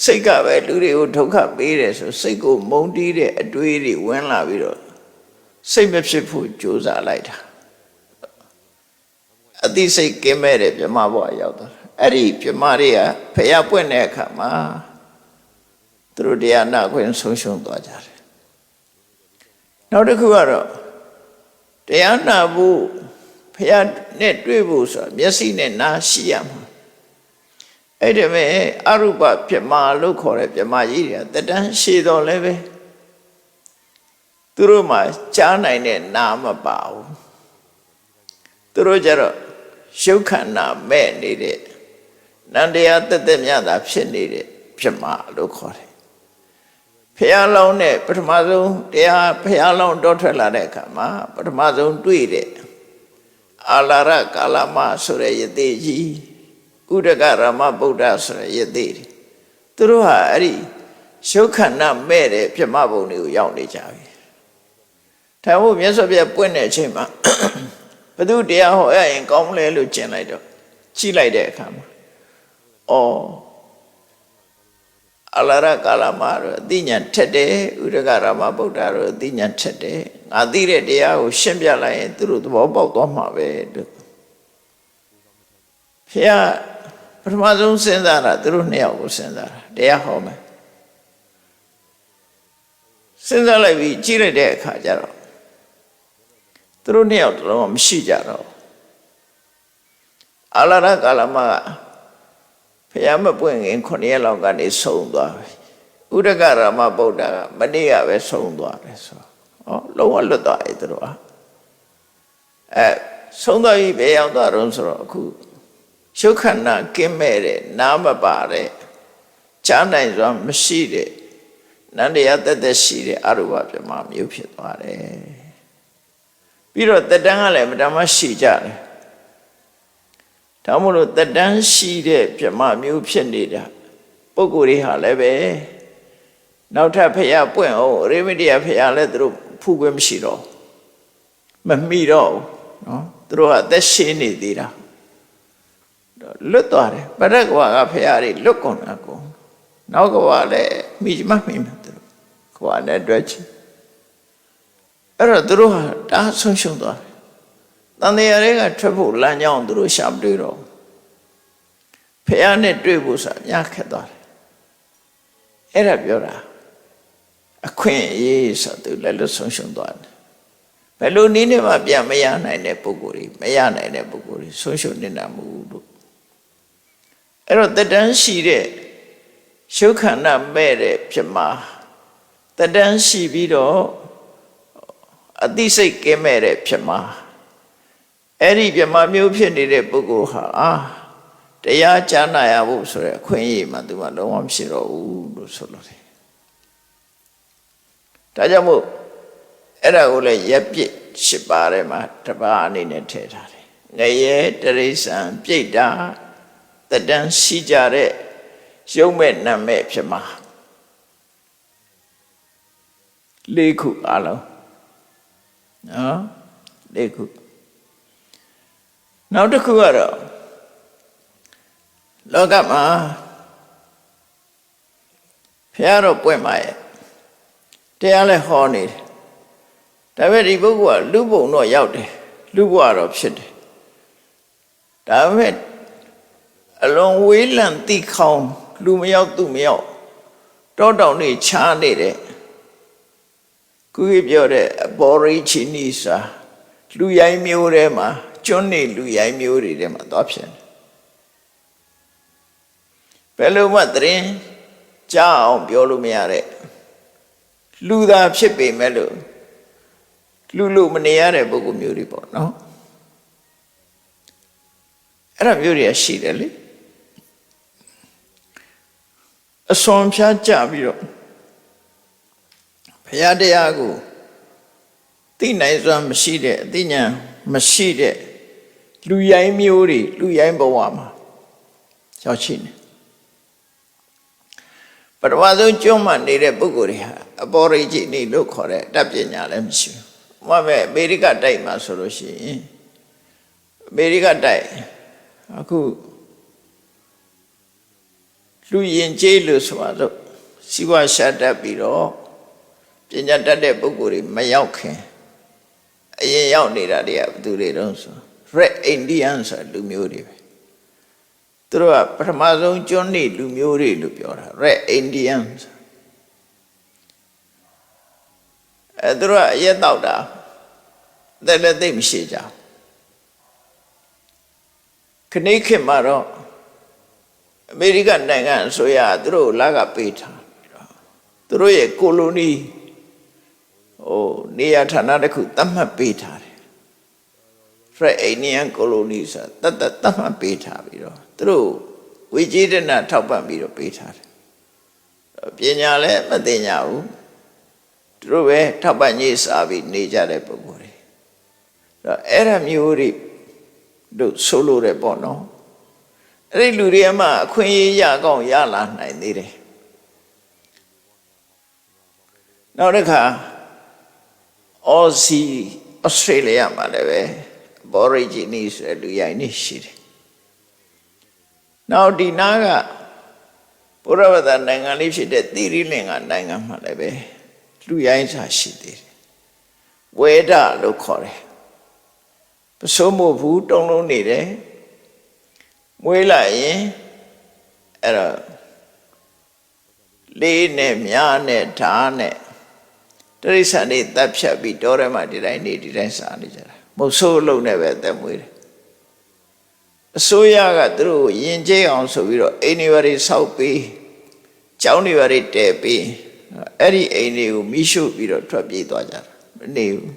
စိတ်ကပဲလူတွေကိုဒုက္ခပေးတယ်ဆိုစိတ်ကိုမုန်းတီးတဲ့အတွေးတွေဝင်လာပြီးတော့စိတ်မဖြစ်ဖို့ကြိုးစားလိုက်တာအသိစိတ်ကင်းမဲ့တဲ့ပြမဘဝရောက်တာအဲ့ဒီပြမတွေကဖျားပွင့်တဲ့အခါမှာသူတို့တရားနာခွင့်ဆုံးရှုံးသွားကြတယ်နောက်တစ်ခုကတော့တရားနာဖို့ဖျားနဲ့တွေ့ဖို့ဆိုတာမျက်စိနဲ့နားရှိရမှာအဲ့ဒီမဲ့အရူပပြမလို့ခေါ်တဲ့ပြမကြီးတွေကတတန်းရှည်တော်လည်းပဲသူတို့မှာကြားနိုင်တဲ့နာမပါဘူးသူတို့ကြတော့ရုပ်ခန္ဓာမဲ့နေတဲ့နန္တရားတက်တက်မြတ်တာဖြစ်နေတဲ့ပြမလို့ခေါ်တယ်ဖះလောင်းနဲ့ပထမဆုံးတရားဖះလောင်းတော့ထွက်လာတဲ့အခါမှာပထမဆုံးတွေ့တဲ့အာလာရကာလမဆိုတဲ့ယသိကြီးဥဒကရမဗုဒ္ဓဆိုတဲ့ယသိသူတို့ဟာအဲ့ဒီရုပ်ခန္ဓာမဲ့တဲ့ပြမဘုံတွေကိုရောက်နေကြပြီဒါမို့မြတ်စွာဘုရားပွင့်တဲ့အချိန်မှာဘုသူတရားဟောရရင်ကောင်းမလဲလို့ကျင်လိုက်တော့ကြည့်လိုက်တဲ့အခါမှာအလာရကာလမှာတော့အသိဉာဏ်ထက်တယ်ဥဒကရမဗုဒ္ဓတော့အသိဉာဏ်ထက်တယ်ငါသိတဲ့တရားကိုရှင်းပြလိုက်ရင်သူတို့သဘောပေါက်သွားမှာပဲလို့ဖះပထမဆုံးစဉ်းစားတာသူတို့နှစ်ယောက်ကိုစဉ်းစားတာတရားဟောမယ်စဉ်းစားလိုက်ပြီးကြည့်လိုက်တဲ့အခါကျတော့သူတို့နှစ်ယောက်တော့မရှိကြတော့အလာရကာလမှာဖះမပွင့်ခင်9ရက်လောက်ကနေဆုံးသွားပြီဥဒကရမဗုဒ္ဓကမနေ့ကပဲဆုံးသွားတယ်ဆိုလုံးဝလွတ်သွားပြီသူတို့ဆုံးသွားပြီဘယ်ရောက်သွားတော့ဆိုတော့အခုရုပ်ခန္ဓာကင်းမဲ့တဲ့နားမပါတဲ့ကြားနိုင်စွာမရှိတဲ့နန္တရားတက်တက်ရှိတဲ့အရူပပြမမျိုးဖြစ်သွားတယ်ပြီးတော့တက်တန်းကလည်းမတမရှိကြတယ်ဒါမို့လို့တက်တန်းရှိတဲ့ပြမမျိုးဖြစ်နေတာပုဂ္ဂိုလ်တွေဟာလည်းပဲနောက်ထပ်ဖះပွင့်အောင်ရေမတိယဖះလည်းသူတို့ဖူးခွင့်မရှိတော့မမိတော့ နော်သူတို့ကအသက်ရှင်နေသေးတာလွတ်သွားတယ်ပရက္ခဝါကဖရာတွေလွတ်ကုန်တာကိုနောက်ကဝါလည်းမိမမိမသူတို့ခွာနဲ့တွေ့ချင်အဲ့တော့သူတို့ဟာတားဆုံးရှုံးသွားတယ်တန်တရားတွေကထွက်ဖို့လမ်းကြောင်းသူတို့ရှာမတွေ့တော့ဖရာနဲ့တွေ့ဖို့ဆိုတာညခက်သွားတယ်အဲ့ဒါပြောတာအခွင့်အရေးဆိုသူလည်းလွတ်ဆုံးရှုံးသွားတယ်ဘယ်လိုနည်းနဲ့မှပြန်မရနိုင်တဲ့ပုဂ္ဂိုလ်တွေမရနိုင်တဲ့ပုဂ္ဂိုလ်တွေဆုံးရှုံးနေတာမဟုတ်ဘူးအဲ့တော့တတန်းရှိတဲ့ရှုခန္ဓာမဲ့တဲ့ဖြစ်မှာတတန်းရှိပြီးတော့အသိစိတ်ကင်းမဲ့တဲ့ဖြစ်မှာအဲ့ဒီပြမမျိုးဖြစ်နေတဲ့ပုဂ္ဂိုလ်ဟာတရားကြားနာရဖို့ဆိုတဲ့အခွင့်အရေးမှသူကလုံးဝမရှိတော့ဘူးလို့ဆိုလို့တယ်ဒါကြောင့်မို့အဲ့ဒါကိုလည်းရက်ပြစ်၈ပါးထဲမှာတစ်ပါးအနေနဲ့ထည့်ထားတယ်ငရဲတရိစ္ဆာန်ပြိတ္တာတတန်းရှိကြတဲ့ရုပ်မဲ့နာမဲ့ဖြစ်မှာ၄ခုအလုံးနော်၄ခုနောက်တစ်ခုကတော့လောကမှာဘုရားတော်ပွင့်ပါရဲ့တရားလည်းဟောနေတယ်ဒါပေမဲ့ဒီပုဂ္ဂိုလ်ကလူဘုံတော့ရောက်တယ်လူဘဝတော့ဖြစ်တယ်ဒါပေမဲ့အလွန်ဝေးလံတိခေါင်လူမရောက်သူမရောက်တောတောင်နေချားနေတယ်ခုပြောတဲ့အဘောရိချီနီစာလူရိုင်းမျိုးထဲမှာကျွန်းနေလူရိုင်းမျိုးတွေထဲမှာသွားဖြစ်တယ်ဘယ်လိုမှသတင်းကြားအောင်ပြောလို့မရတဲ့လူသာဖြစ်ပေမဲ့လို့လူမနေရတဲ့ပုဂ္ဂိုလ်မျိုးတွေပေါ့နော်အဲ့ဒါမျိုးတွေရှိတယ်လေအစွန်ဖြားကြပြီးတော့ဘုရားတရားကိုသိနိုင်စွာမရှိတဲ့အသိဉာဏ်မရှိတဲ့လူရိုင်းမျိုးတွေလူရိုင်းဘဝမှာရောက်ရှိနေပထမဆုံးကျွမ်းမှနေတဲ့ပုဂ္ဂိုလ်တွေဟာအပေါ်ရိจิနေလို့ခေါ်တဲ့တတ်ပညာလည်းမရှိဘူး။ဘာပဲအမေရိကတိုက်မှာဆိုလို့ရှိရင်အမေရိကတိုက်အခုလူရင်ကျေးလို့ဆိုတော့စီဝါရှာတတ်ပြီးတော့ပညာတတ်တဲ့ပုဂ္ဂိုလ်တွေမရောက်ခင်အရင်ရောက်နေတာတွေကဘယ်သူတွေတုံးဆို Red Indian ဆိုလူမျိုးတွေပဲသူတို့ကပထမဆုံးကျွန်းနေလူမျိုးတွေလို့ပြောတာ Red Indians သူတို့ကအရက်တောက်တာတဲ့လည်းသိမရှိကြခဏခေတ်မှာတော့အမေရိကန်နိုင်ငံအစိုးရသူတို့လာကပေးထားသူတို့ရဲ့ကိုလိုနီနေရာဌာနတစ်ခုသတ်မှတ်ပေးထားတယ် Red Indian colony ဆိုတာသတ်မှတ်ပေးထားပြီးတော့သူတို့ဝေကြီးတဲ့နာထောက်ပံ့ပြီးတော့ပေးထားတယ်ပညာလည်းမသိညာဘူးသူတို့ပဲထောက်ပံ့ရေးစားပြီးနေကြတဲ့ပုဂ္ဂိုလ်တွေအဲ့ဒါမျိုးတွေတို့ဆိုလို့တယ်ပေါ့နော်အဲ့ဒီလူတွေအမှအခွင့်အရေးရကောင်းရလာနိုင်သေးတယ်နောက်တစ်ခါAustralia မှာလည်းပဲAborigines ဆိုတဲ့လူရိုင်းနေရှိတယ်နောက်ဒီနာကဘုရားဘာသာနိုင်ငံလေးဖြစ်တဲ့သီရိလင်္ကာနိုင်ငံမှာလည်းပဲလူရိုင်းစာရှိသေးတယ်ဝေဒလို့ခေါ်တယ်ပစိုးမို့ဘူးတုံးလုံးနေတယ်မွေးလိုက်ရင်အဲ့တော့လေးနဲ့မြားနဲ့ဓာတ်နဲ့တရိစ္ဆာန်တွေတပ်ဖြတ်ပြီးတောထဲမှာဒီတိုင်းနေဒီတိုင်းစားနေကြတာမဟုတ်ဆိုးလုံးနဲ့ပဲတက်မွေးတယ်အစိုးရကသူတို့ယဉ်ကျေးအောင်ဆိုပြီးတော့အိမ်တွေဘာတွေဆောက်ပြီးကျောင်းတွေဘာတွေတည်ပြီးအဲ့ဒီအိမ်တွေကိုမိရှုပြီးတော့ထွက်ပြေးသွားကြတာမနေဘူး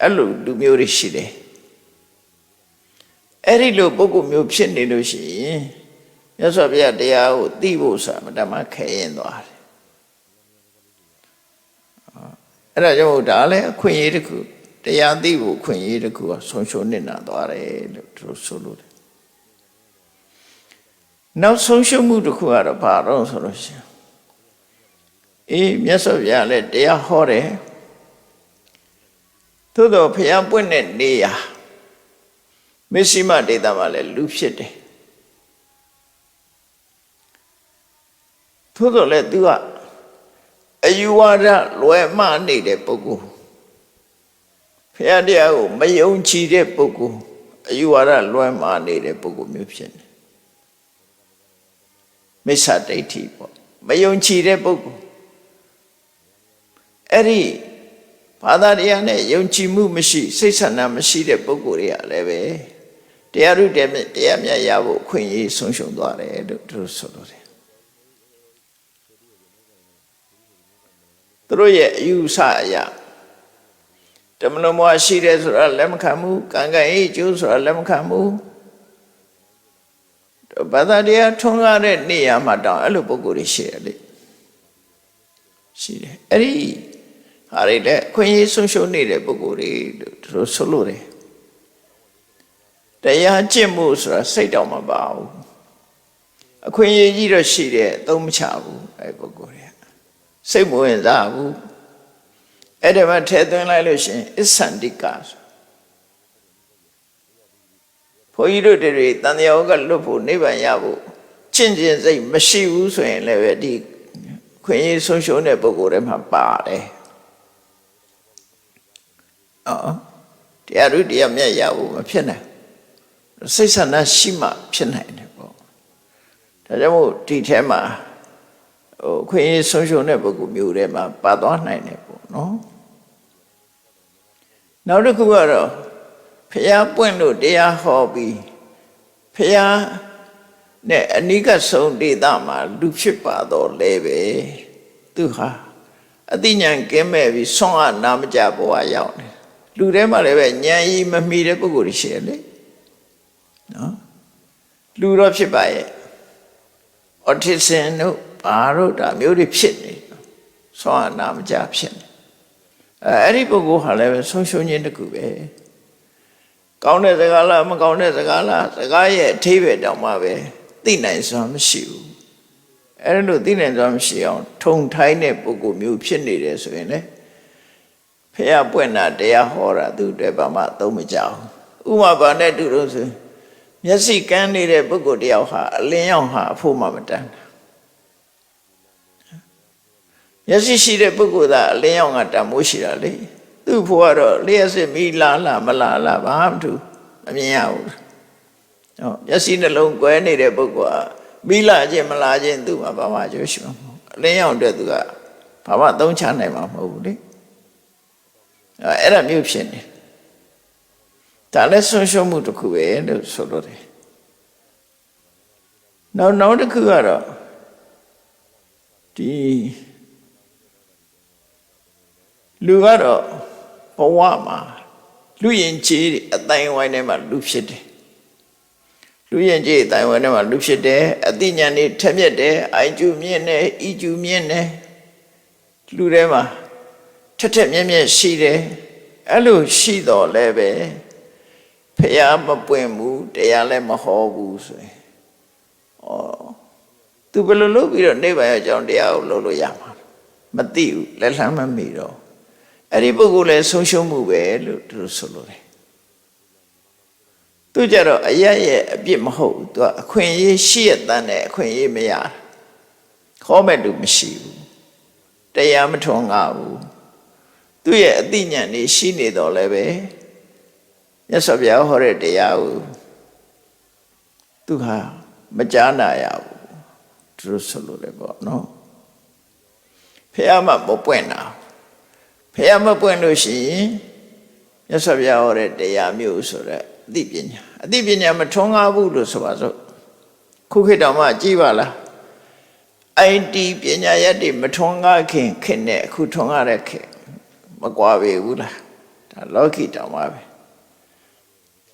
အဲ့လိုလူမျိုးတွေရှိတယ်အဲ့ဒီလိုပုဂ္ဂိုလ်မျိုးဖြစ်နေလို့ရှိရင်မြတ်စွာဘုရားတရားကိုသိဖို့ဆိုတာမတမခဲရင်သွားတယ်အဲ့ဒါကြောင့်ဒါလည်းအခွင့်အရေးတစ်ခုတရားသိဖို့အခွင့်အရေးတစ်ခုကဆုံးရှုံးနေတာသွားတယ်လို့သူတို့ဆိုလို့တယ်နောက်ဆုံးရှုံးမှုတစ်ခုကတော့ဘာတော့ဆိုလို့ရှိရင်မြတ်စွာဘုရားလည်းတရားဟောတယ် သို့တော့ဘုရားပွင့်တဲ့နေရာမစ္စည်းမဒေသမှာလည်းလူဖြစ်တယ်သို့တော့လည်းသူကအယူဝါဒလွယ်မှားနေတဲ့ပုဂ္ဂိုလ်ဘုရားတရားကိုမယုံကြည်တဲ့ပုဂ္ဂိုလ်အယူဝါဒလွယ်မှားနေတဲ့ပုဂ္ဂိုလ်မျိုးဖြစ်နေမိစ္ဆာဒိဋ္ဌိပေါ့မယုံကြည်တဲ့ပုဂ္ဂိုလ်အဲ့ဒီဘာသာတရားနဲ့ယုံကြည်မှုမရှိစိတ်ဆန္ဒမရှိတဲ့ပုဂ္ဂိုလ်တွေကလည်းပဲတရားဥဒေတရားမြတ်ရဖို့အခွင့်အရေးဆုံးရှုံးသွားတယ်လို့သူတို့ဆိုလို့တယ်သူတို့ရဲ့အယူဆအရတမန်တော်ရှိတယ်ဆိုတာလက်မခံဘူးကံကံအေးကျိုးဆိုတာလက်မခံဘူးဘာသာတရားထွန်းကားတဲ့နေရာမှာတောင်အဲ့လိုပုဂ္ဂိုလ်တွေရှိတယ်လေရှိတယ်အဲ့ဒီဟာတွေလည်းအခွင့်အရေးဆုံးရှုံးနေတဲ့ပုဂ္ဂိုလ်တွေလို့သူတို့ဆိုလို့တယ်တရားကျင့်မှုဆိုတာစိတ်တောင်မပါဘူးအခွင့်အရေးကြီးတော့ရှိတယ်အသုံးမချဘူးအဲ့ပုဂ္ဂိုလ်တွေစိတ်မဝင်စားဘူးအဲ့ဒါမှထဲသွင်းလိုက်လို့ရှိရင်အစ္ဆန္တိကဘုန်းကြီးတို့တွေတန်တရားကလွတ်ဖို့နိဗ္ဗာန်ရဖို့ကျင့်ကျင်စိတ်မရှိဘူးဆိုရင်လည်းပဲဒီခွင့်ရဆုံးရှုံးတဲ့ပုဂ္ဂိုလ်တွေမှာပါတယ်တရားဥတရားမြတ်ရဖို့မဖြစ်နိုင်စိတ်ဆန္ဒရှိမှဖြစ်နိုင်တယ်ပေါ့ဒါကြောင့်မို့ဒီထဲမှာခွင့်ရဆုံးရှုံးတဲ့ပုဂ္ဂိုလ်မျိုးတွေမှာပါသွားနိုင်တယ်ပေါ့နော်နောက်တစ်ခုကတော့ဖျားပွင့်လို့တရားဟောပြီးဖျားနဲ့အနိကဆုံးဒေသမှာလူဖြစ်ပါတော့လဲပဲသူဟာအသိဉာဏ်ကင်းမဲ့ပြီးဆွမ်းအားနာမကြဘဝရောက်တယ်လူထဲမှာလည်းပဲဉာဏ်ကြီးမမီတဲ့ပုဂ္ဂိုလ်တွေရှိတယ်လေနော်လူတော့ဖြစ်ပါရဲ့အော်တီဇမ်တို့ဘာတို့ဒါမျိုးတွေဖြစ်နေဆွမ်းအားနာမကြဖြစ်နေအဲ့ဒီပုဂ္ဂိုလ်ဟာလည်းပဲဆုံးရှုံးခြင်းတစ်ခုပဲကောင်းတဲ့စကားလားမကောင်းတဲ့စကားလားစကားရဲ့အထိပ္ပယ်တောင်မှပဲသိနိုင်စွာမရှိဘူးအဲ့လိုသိနိုင်စွာမရှိအောင်ထုံထိုင်းတဲ့ပုဂ္ဂိုလ်မျိုးဖြစ်နေတယ်ဆိုရင်လေဖះပွင့်တာတရားဟောတာသူ့အတွက်ဘာမှသုံးမကြဘူးဥပမာဘာနဲ့တူလို့ဆိုမျက်စိကန်းနေတဲ့ပုဂ္ဂိုလ်တယောက်ဟာအလင်းရောက်ဟာအဖို့မှမတန်မျက်စိရှိတဲ့ပုဂ္ဂိုလ်သာအလင်းရောက်ကတန်မိုးရှိတာလေသူ့ဖို့ကတော့လျှက်စစ်မီလာလာမလာလာဘာမှမထူမမြင်ရဘူးဟောမျက်စိနှလုံးကွဲနေတဲ့ပုဂ္ဂိုလ်ကမီလာခြင်းမလာခြင်းသူ့မှာဘာမှအကျိုးရှိမှာမဟုတ်အလင်းရောက်တဲ့သူကဘာမှသုံးချနိုင်မှာမဟုတ်ဘူးလေအဲ့ဒါမျိုးဖြစ်နေဒါလည်းဆုံးရှုံးမှုတစ်ခုပဲလို့ဆိုလို့တယ်နောက်တစ်ခုကတော့ဒီလူကတော့ဘဝမှာလူရင်ကြီးအတိုင်းဝိုင်းထဲမှာလူဖြစ်တယ်လူရင်ကြီးအတိုင်းဝိုင်းထဲမှာလူဖြစ်တယ်အသိဉာဏ်တွေထက်မြက်တယ်အိုင်ကျူမြင့်တယ်ဤကျူမြင့်တယ်လူထဲမှာထက်ထက်မြက်မြက်ရှိတယ်အဲ့လိုရှိတော့လည်းပဲဖះမပွင့်ဘူးတရားလည်းမဟောဘူးဆိုရင်သူဘယ်လိုလုပ်ပြီးတော့နိဗ္ဗာန်အကြောင်းတရားကိုလုပ်လို့ရမှာမသိဘူးလက်လှမ်းမမီတော့အဲ့ဒီပုဂ္ဂိုလ်လည်းဆုံးရှုံးမှုပဲလို့သူတို့ဆိုလို့တယ်သူကြတော့အရရဲ့အပြစ်မဟုတ်သူကအခွင့်အရေးရှိရတဲ့နဲ့အခွင့်အရေးမရခေါ်မဲ့သူမရှိဘူးတရားမထွန်းကားဘူးသူရဲ့အသိဉာဏ်นี่ရှိနေတော့လည်းပဲမြတ်စွာဘုရားဟောတဲ့တရားကိုသူဟာမကြားနာရဘူးသူတို့ဆိုလို့လည်းပေါ့နော်ဖះမပွင့်တာဖះမပွင့်လို့ရှိရင်မြတ်စွာဘုရားဟောတဲ့တရားမျိုးဆိုတဲ့အသိပညာမထွန်းကားဘူးလို့ဆိုပါစို့ခုခေတ်တော်မှကြည်ပါလား IT ပညာရက်တွေမထွန်းကားခင်နဲ့အခုထွန်းကားတဲ့ခင်မကွာပေဘူးလားဒါလောကီတောင်ပါပဲ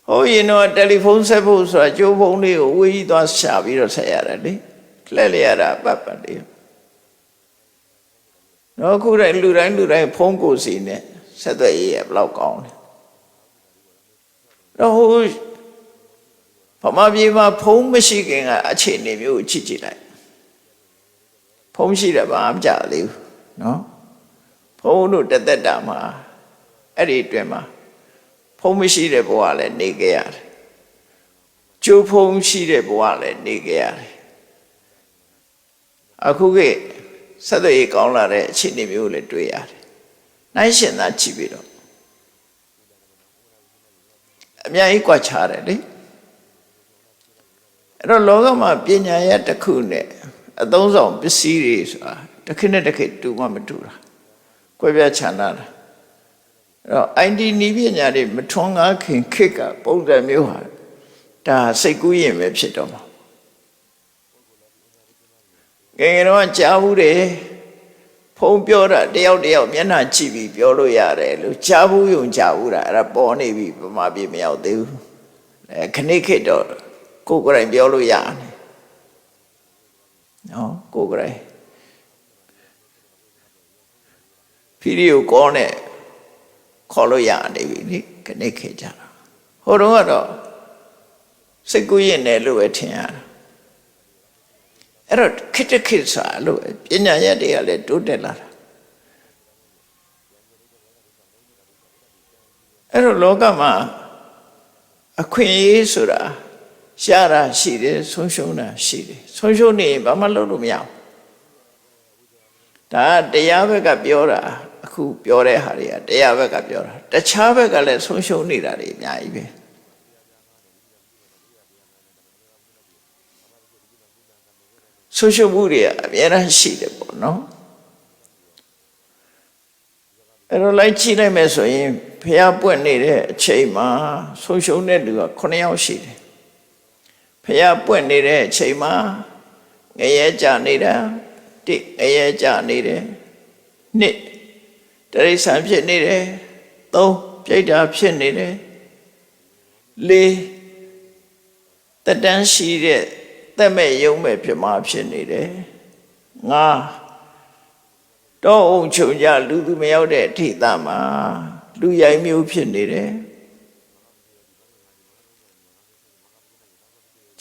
ဟိုရင်တော့တယ်လီဖုန်းဆက်ဖို့ဆိုတာကြိုးဖုန်းလေးကိုဝေးကြီးသွားရှာပြီးတော့ဆက်ရတယ်လေလှည့်လိုက်ရတာပတ်လေးတော့ခုတိုင်းလူတိုင်းဖုန်းကိုစီနဲ့ဆက်သွယ်ရေးရဘလောက်ကောင်းလဲတော့ဟိုဗမာပြည်မှာဖုန်းမရှိခင်ကအခြေအနေမျိုးကိုကြည့်လိုက်ဖုန်းရှိတယ်ဘာမှမကြသေးဘူးနော်ဖုန်းတို့တက်တာမှာအဲ့ဒီအတွင်းမှာ ဖုံးမရှိတဲ့ဘဝလည်းနေခဲ့ရတယ်ကျိုးဖုံးရှိတဲ့ဘဝလည်းနေခဲ့ရတယ်အခုကဆက်သွယ်ရေးကောင်းလာတဲ့အခြေအနေမျိုးလည်းတွေ့ရတယ်နိုင်ရှင်သာကြည့်ပြီးတော့အများကြီးကွာခြားတယ်လေအဲ့တော့လောကမှာပညာရတစ်ခုနဲ့အသုံးဆောင်ပစ္စည်းတွေဆိုတာတစ်ခေတ်နဲ့တစ်ခေတ်တူမှမတူတာကွဲပြားခြားနာတာအဲ့တော့ IT နည်းပညာတွေမထွန်းကားခင်ခေတ်ကပုံစံမျိုးဟာဒါစိတ်ကူးရင်ပဲဖြစ်တော့မှာငယ်ငယ်တော့ကြားဘူးတယ်ဖုံးပြောတာတယောက်မျက်နှာကြည့်ပြီးပြောလို့ရတယ်လို့ကြားဘူးယုံကြားဘူးတာအဲ့ဒါပေါ်နေပြီဗမာပြည်မရောက်သေးဘူးခဏခေတ်တော့ကိုယ်ကိုယ်တိုင်ပြောလို့ရတယ်နော်ကိုယ်ကိုယ်တိုင်ဗီဒီယိုကောနဲ့ခေါ်လို့ရနေပြီလေခဏခေတ်ကြတာဟိုတုန်းကတော့စိတ်ကူးရင်လည်းလို့ပဲထင်ရတာအဲ့တော့ခေတ်ခေတ်ဆိုလို့ပညာရတွေကလည်းတိုးတက်လာတာအဲ့တော့လောကမှာအခွင့်အရေးဆိုတာရှားတာရှိတယ်ဆုံးရှုံးတာရှိတယ်ဆုံးရှုံးနေရင်ဘာမှလုပ်လို့မရဘူးဒါတရားဘက်ကပြောတာအခုပြောတဲ့ဟာတွေကတရားဘက်ကပြောတာတခြားဘက်ကလည်းဆုံးရှုံးနေတာတွေအများကြီးပဲဆုံးရှုံးမှုတွေအများအားရှိတယ်ပေါ့နော်အဲ့တော့လိုက်ကြည့်လိုက်မယ်ဆိုရင်ဖျားပွင့်နေတဲ့အချိန်မှာဆုံးရှုံးတဲ့လူက9ယောက်ရှိတယ်ဖျားပွင့်နေတဲ့အချိန်မှာငရဲကြနေတာ1ငရဲကြနေတယ်2တရိษံဖြစ်နေတယ်3ပြိတ္တာဖြစ်နေတယ်4တတန်းရှိတဲ့သက်မဲ့ယုံမဲ့ပြမဖြစ်နေတယ်5တော့အောင်ချုံကြလူသူမရောက်တဲ့အထိတမှာလူရိုက်မျိုးဖြစ်နေတယ်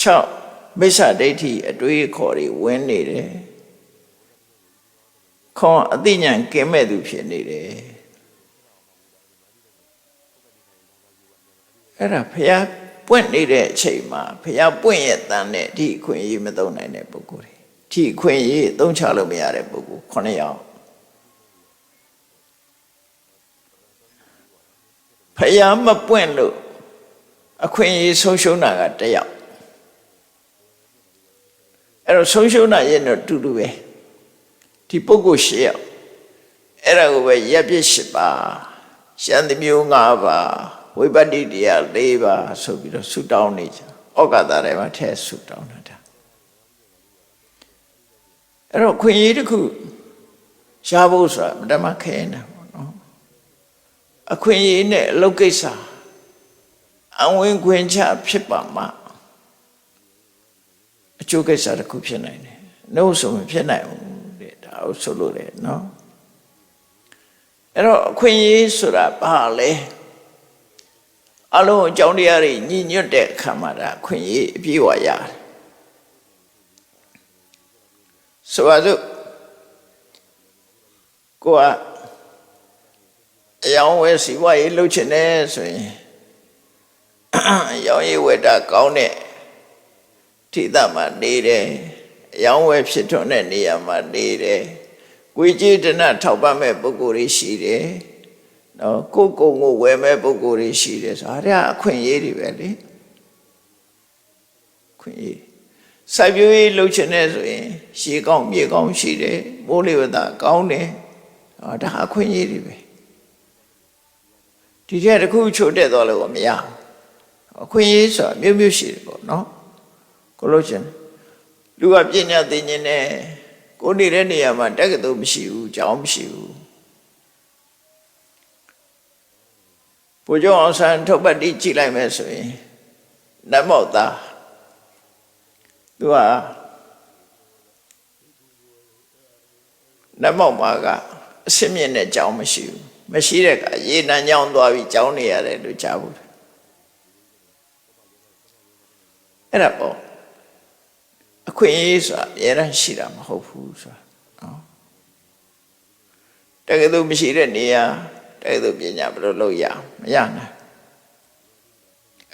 6မိစ္ဆာဒိဋ္ဌိအတွေးခေါ်တွေဝင်နေတယ်ခွန်အသိဉာဏ်ကင်းမဲ့သူဖြစ်နေတယ်အဲ့ဒါဘုရားပွင့်နေတဲ့အချိန်မှာဘုရားပွင့်ရဲ့တန်တဲ့ဒီအခွင့်အရေးမသုံးနိုင်တဲ့ပုဂ္ဂိုလ်တွေဒီအခွင့်အရေးသုံးချလို့မရတဲ့ပုဂ္ဂိုလ်9ယောက်ဘုရားမပွင့်လို့အခွင့်အရေးဆုံးရှုံးတာက1ယောက်အဲ့တော့ဆုံးရှုံးတာရဲ့တော့တူတူပဲဒီပုဂ္ဂိုလ်10ယောက်အဲ့ဒါကိုပဲရပ်ပြစ်10ပါးရှမ်းသမျိုး5ပါးဝိပတ္တိတရား4ပါးဆိုပြီးတော့ဆုတောင်းနေကြဩကာသထဲမှာထဲဆုတောင်းတာအဲ့တော့ခွင့်ရည်တစ်ခုရှားဖို့ဆိုတာမတမခဲနေတာပေါ့နော်အခွင့်အရေးနဲ့အလုပ်ကိစ္စအဝင်ခွင့်ချဖြစ်ပါမှအကျိုးကိစ္စတစ်ခုဖြစ်နိုင်တယ်နှုတ်ဆိုမဖြစ်နိုင်ဘူးတဲ့ဒါကိုဆိုလို့တယ်နော်အဲ့တော့အခွင့်အရေးဆိုတာဘာလဲအလုံးအကြောင်းတရားတွေညှိညွတ်တဲ့အခါမှာဒါအခွင့်အရေးအပြည့်အဝရတယ်ဆိုပါစို့ကိုကအယောင်ဝယ်စီဝါရေးလုပ်ချင်တယ်ဆိုရင်အယောင်ရေးဝယ်တာကောင်းတဲ့ထိသမှာနေတယ်အယောင်ဝယ်ဖြစ်ထွန်းတဲ့နေရာမှာနေတယ်ကိုယ်ကြည်တနာထောက်ပံ့မဲ့ပုဂ္ဂိုလ်တွေရှိတယ်နော်ကိုကိုကိုဝယ်မဲ့ပုဂ္ဂိုလ်တွေရှိတယ်ဆိုတာအခွင့်အရေးတွေပဲလေခွင့်ရေးစိုက်ပျိုးရေးလုပ်ချင်တဲ့ဆိုရင်ရှေးကောင်းမြေကောင်းရှိတယ်မိုးလေဝသကောင်းတယ်ဒါအခွင့်အရေးတွေပဲဒီထက်တစ်ခုချို့တက်သွားလို့မရဘူးအခွင့်အရေးဆိုတာမျိုးမျိုးရှိတယ်ပေါ့နော်ကိုလို့ချင်းလူကပညာသိဉ္ဇဉ်နဲ့ကိုနေတဲ့နေရာမှာတက္ကသိုလ်မရှိဘူးကျောင်းမရှိဘူးဘုရားအောင်ဆန်းထုတ်ပတ်တိကြည့်လိုက်မယ်ဆိုရင်နတ်မောက်သားသူကနတ်မောက်မှာကအစင်းမြင့်တဲ့ကျောင်းမရှိဘူးမရှိတဲ့ကရေနံကျောင်းသွားပြီးကျောင်းနေရတယ်လို့ကြားဘူးအဲ့ဒါပေါ့အခွင့်အရေးဆိုတာအများကြီးရှိတာမဟုတ်ဘူးဆိုတာနော်တကယ်လို့မရှိတဲ့နေရာတကယ်လို့ပညာဘယ်လိုလုပ်ရမရနိုင်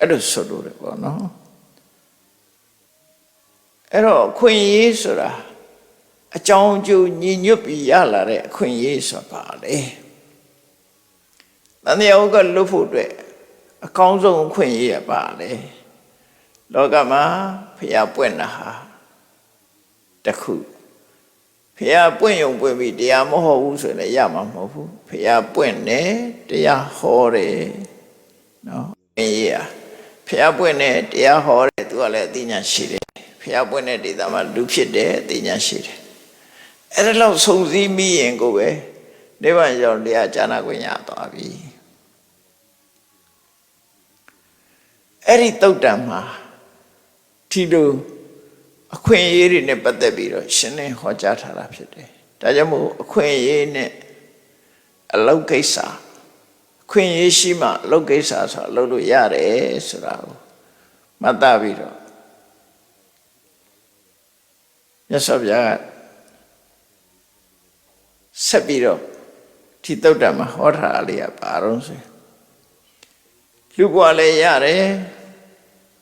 အဲ့လိုဆိုလို့တယ်ပေါ့နော်အဲ့တော့အခွင့်အရေးဆိုတာအကြောင်းအကျိုးညီညွတ်ပြီးရလာတဲ့အခွင့်အရေးဆိုတာပါလေတန်တရားဥက္ကလွတ်ဖို့အတွက်အကောင်းဆုံးအခွင့်အရေးရပါလေလောကမှာဖျားပွင့်တာဟာတခုဖျားပွင့်ယုံပွင့်ပြီးတရားမဟုတ်ဘူးဆိုရင်လည်းရမှာမဟုတ်ဘူးဖျားပွင့်တယ်တရားဟောတယ်နော်အေးရဖျားပွင့်တယ်တရားဟောတယ်သူကလည်းအသိဉာဏ်ရှိတယ်ဖျားပွင့်တဲ့ဒေသမှာလူဖြစ်တယ်အသိဉာဏ်ရှိတယ်အဲ့ဒါလောက်စုံစည်းမိရင်ကိုပဲနိဗ္ဗာန်ရောက်တရားကြားနာခွင့်ရသွားပြီအဲ့ဒီတုတ်တံမှာဒီလိုအခွင့်အရေးတွေနဲ့ပတ်သက်ပြီးတော့ရှင်းလင်းဟောကြားထားတာဖြစ်တယ်ဒါကြောင့်မို့အခွင့်အရေးနဲ့အလုပ်ကိစ္စအခွင့်အရေးရှိမှအလုပ်ကိစ္စဆိုတာလုပ်လို့ရတယ်ဆိုတာကိုမှတ်သားပြီးတော့မြတ်စွာဘုရားဆက်ပြီးတော့ဒီတုတ်တံမှာဟောထားလေးကဘာလို့ဆိုလူဘဝလည်းရတယ်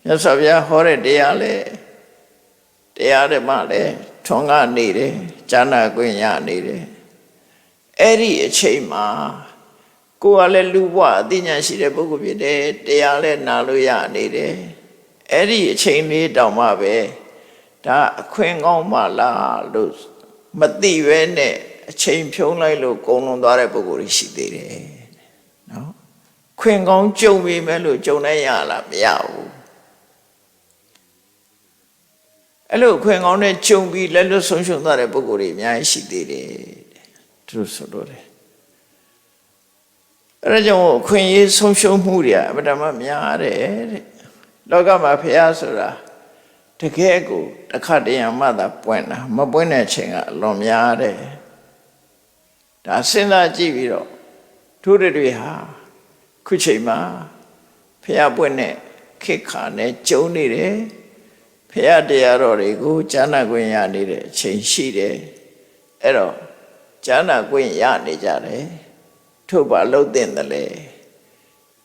မြတ်စွာဘုရားဟောတဲ့တရားလည်းတရားဓမ္မလည်းထွန်းကားနေတယ်ဉာဏ်ခွင့်ရနေတယ်အဲ့ဒီအချိန်မှာကိုယ်ကလည်းလူဘဝအသိဉာဏ်ရှိတဲ့ပုဂ္ဂိုလ်ဖြစ်တယ်တရားလည်းနာလို့ရနေတယ်အဲ့ဒီအချိန်လေးတောင်မှပဲဒါအခွင့်ကောင်းမှလားလို့မသိပဲနဲ့အချိန်ဖြုံးလိုက်လို့ကုန်လွန်သွားတဲ့ပုဂ္ဂိုလ်တွေရှိသေးတယ်နော်ခွင့်ကောင်းကြုံပြီမဲ့လို့ကြုံနိုင်ရလားမရဘူးအဲ့လိုခွင့်ကောင်းနဲ့ကြုံပြီးလက်လွတ်ဆုံးရှုံးသွားတဲ့ပုဂ္ဂိုလ်တွေအများကြီးရှိသေးတယ်သူတို့ဆိုလို့တယ်အဲ့ဒါကြောင့်ခွင့်ရေးဆုံးရှုံးမှုတွေအမှန်တမ်းများတယ်တဲ့လောကမှာဖះဆိုတာတကယ်ကိုတစ်ခါတည်းမှသာပွင့်တာမပွင့်တဲ့အချိန်ကအလွန်များတယ်ဒါစဉ်းစားကြည့်ပြီးတော့သူတွေဟာခုချိန်မှာဖះပွင့်တဲ့ခေတ်ခါနဲ့ကြုံနေတယ်ဖះတရားတော်တွေကိုကြားနာခွင့်ရနေတဲ့အချိန်ရှိတယ်အဲ့တော့ကြားနာခွင့်ရနေကြတယ်ထို့ပါလှုပ်တဲ့တယ်လေ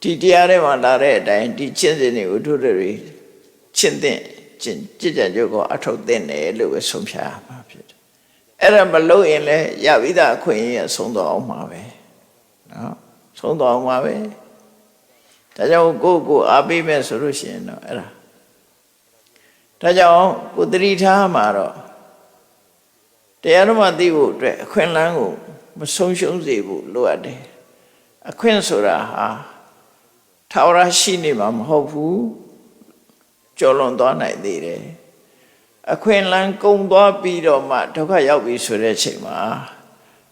ဒီတရားထဲမှာလာတဲ့အတိုင်းဒီကျင့်စဉ်တွေကိုတို့တွေကျင့်တဲ့ကြည်ကြံကြုတ်ကိုအထုတ်တဲ့တယ်လို့ပဲဆုံးဖြတ်ရမှာဖြစ်တယ်အဲ့ဒါမလုပ်ရင်လည်းရပြီးသားအခွင့်အရေးဆုံးတော့အောင်မှာပဲနော်ဆုံးတော့အောင်မှာပဲဒါကြောင့်ကိုအားပေးမဲ့ဆိုလို့ရှိရင်တော့အဲ့ဒါကြောင့်ကိုသတိထားမှာတော့တရားဓမ္မသိဖို့အတွက်အခွင့်အလမ်းကိုမဆုံးရှုံးစေဖို့လိုအပ်တယ်အခွင့်ဆိုတာဟာထာဝရရှိနေမှာမဟုတ်ဘူးကျော်လွန်သွားနိုင်သေးတယ်အခွင့်အလမ်းကုန်သွားပြီးတော့မှဒုက္ခရောက်ပြီဆိုတဲ့အချိန်မှာ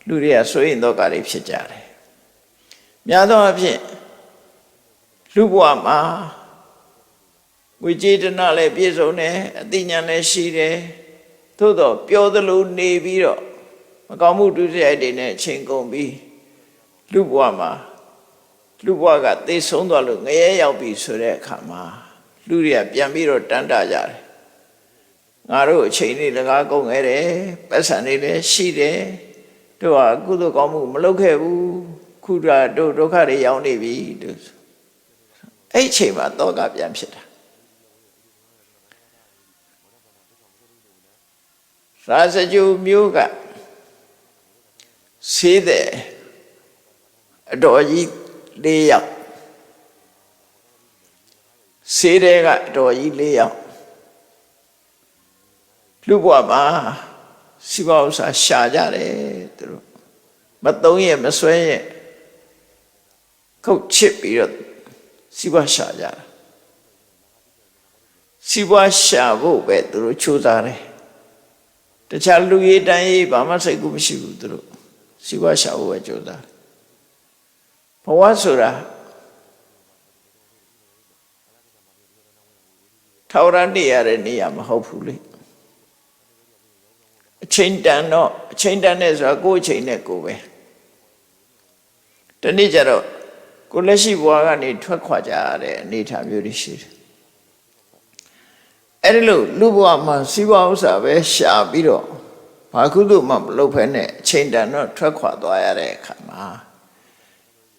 လူတွေကစိုးရိမ်တော့ကြတွေဖြစ်ကြတယ်များသောအားဖြင့်လူဘဝမှာဝိကျေတနာလည်းပြည့်စုံတယ်အသိဉာဏ်လည်းရှိတယ်သို့တော့ပြောသလိုနေပြီးတော့မကောင်းမှုဒုစရိုက်တွေနဲ့အချိန်ကုန်ပြီးလူဘဝမှာလူဘဝကသိဆုံးသွားလို့ငရဲရောက်ပြီဆိုတဲ့အခါမှာလူတွေကပြန်ပြီးတော့တန်းတကြတယ်ငါတို့အချိန်လေးလကားကုန်ခဲ့တယ်ပတ်စံတွေလည်းရှိတယ်တို့ဟာကုသိုလ်ကောင်းမှုမလုပ်ခဲ့ဘူးခုတို့ဒုက္ခတွေရောက်နေပြီတို့အဲ့အချိန်မှာတောကပြန်ဖြစ်တာရာဇဂျူမျိုးကဆေးတဲ့အတော်ကြီး၄ယောက်ဆေးတဲ့ကအတော်ကြီး၄ယောက်လူဘဝမှာစီးပွားဥစ္စာရှာကြတယ်သူတို့မသုံးရမဆွဲရခုတ်ချစ်ပြီးတော့စီးပွားရှာကြတာစီးပွားရှာဖို့ပဲသူတို့ကြိုးစားတယ်တခြားလူရေးတန်းရေးဘာမှစိတ်ကူးမရှိဘူးသူတို့စီးပွားရှာဖို့ပဲကြိုးစားဘဝဆိုတာထာဝရနေရတဲ့နေရာမဟုတ်ဘူးလေအချိန်တန်တော့အချိန်တန်နဲ့ဆိုတာကိုယ်အချိန်နဲ့ကိုယ်ပဲဒီနေ့ကျတော့ကိုလက်ရှိဘဝကနေထွက်ခွာကြရတဲ့အနေအထားမျိုးတွေရှိတယ်အဲ့ဒီလိုလူဘဝမှာစီးပွားဥစ္စာပဲရှာပြီးတော့ဘာကုသိုလ်မှမလုပ်ဖ ೇನೆ အချိန်တန်တော့ထွက်ခွာသွားရတဲ့အခါမှာ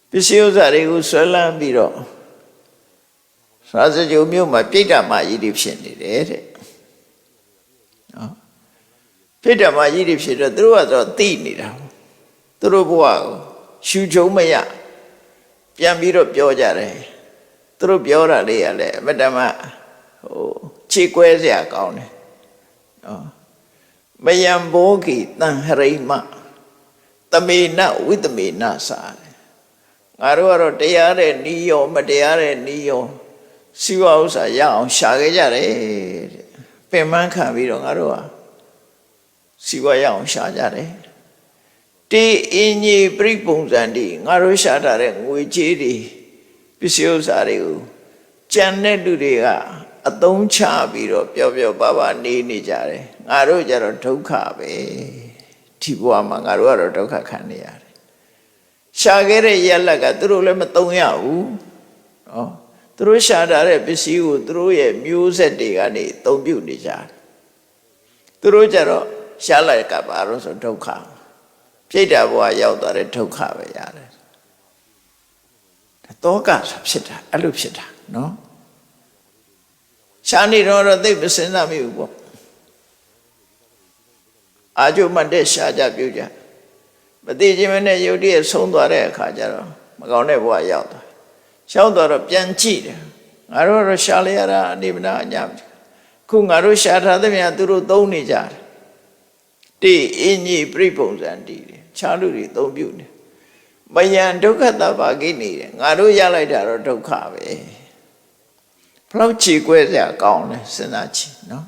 ပစ္စည်းဥစ္စာတွေကိုဆွဲလန်းပြီးတော့စ ရာဇဂိုမြို့မှာပြိတ္တမကြီးတွေဖြစ်နေတယ်တဲ့နော်ပြိတ္တမကြီးတွေဖြစ်တော့သူတို့ကတော့သိနေတာသူတို့ဘဝကိုရှူချုံမရပြန်ပြီးတော့ပြောကြတယ်သူတို့ပြောတာလေးရလဲအမတ္တမခြေကွဲစရာကောင်းတယ်နော်မယံဘောဂီတန်ဟရိမတမေနဝိတမေနစာငါတို့ကတော့တရားတဲ့နီးရောမတရားတဲ့နီးရောစီဝဥစ္စာရအောင်ရှာခဲ့ကြတယ်တဲ့ပင်ပန်းခံပြီးတော့ငါတို့ဟာစီဝရအောင်ရှာကြတယ်တေအင်းကြီးပြိပုံစံဒီငါတို့ရှာထားတဲ့ငွေကြေးတွေပစ္စည်းဥစ္စာတွေကိုကြံတဲ့လူတွေကအသုံးချပြီးတော့ပျော်ပျော်ပါပါနေကြတယ်ငါတို့ကြတော့ဒုက္ခပဲဒီဘဝမှာငါတို့ကတော့ဒုက္ခခံနေရတယ်ရှာခဲ့တဲ့ရလက်ကသူတို့လည်းမသုံးရဘူးနော်သူတို့ရှာထားတဲ့ပစ္စည်းကိုသူတို့ရဲ့မျိုးဆက်တွေကနေအသုံးပြုနေကြတယ်သူတို့ကြတော့ရှာလိုက်ကပါတော့ဆိုဒုက္ခပြိတ္တာဘဝရောက်သွားတဲ့ဒုက္ခပဲရတယ်တောကဖြစ်တာအဲ့လိုဖြစ်တာနော်ရှာနေတော့သိမစင်စားမိဘူးပေါ့အာကျုံမတဲ့ရှာကြပြုကြမသိခြင်းမနဲ့ယုတ်တည်းဆုံးသွားတဲ့အခါကျတော့မကောင်းတဲ့ဘဝရောက်သွားရောက်သွားတော့ပြန်ကြည့်တယ်ငါတို့တော့ရှာလိုက်ရတာအနေမနာအညာခုငါတို့ရှာထားသမျှသူတို့သုံးနေကြတယ်တေအင်းကြီးပြိပုံစံတည်တယ်ခြားလူတွေသုံးပြုနေမယံဒုက္ခတဘာကိနေတယ်ငါတို့ရလိုက်တာတော့ဒုက္ခပဲဘလောက်ခြေကွဲစရာကောင်းလဲစဉ်းစားကြည့်နော်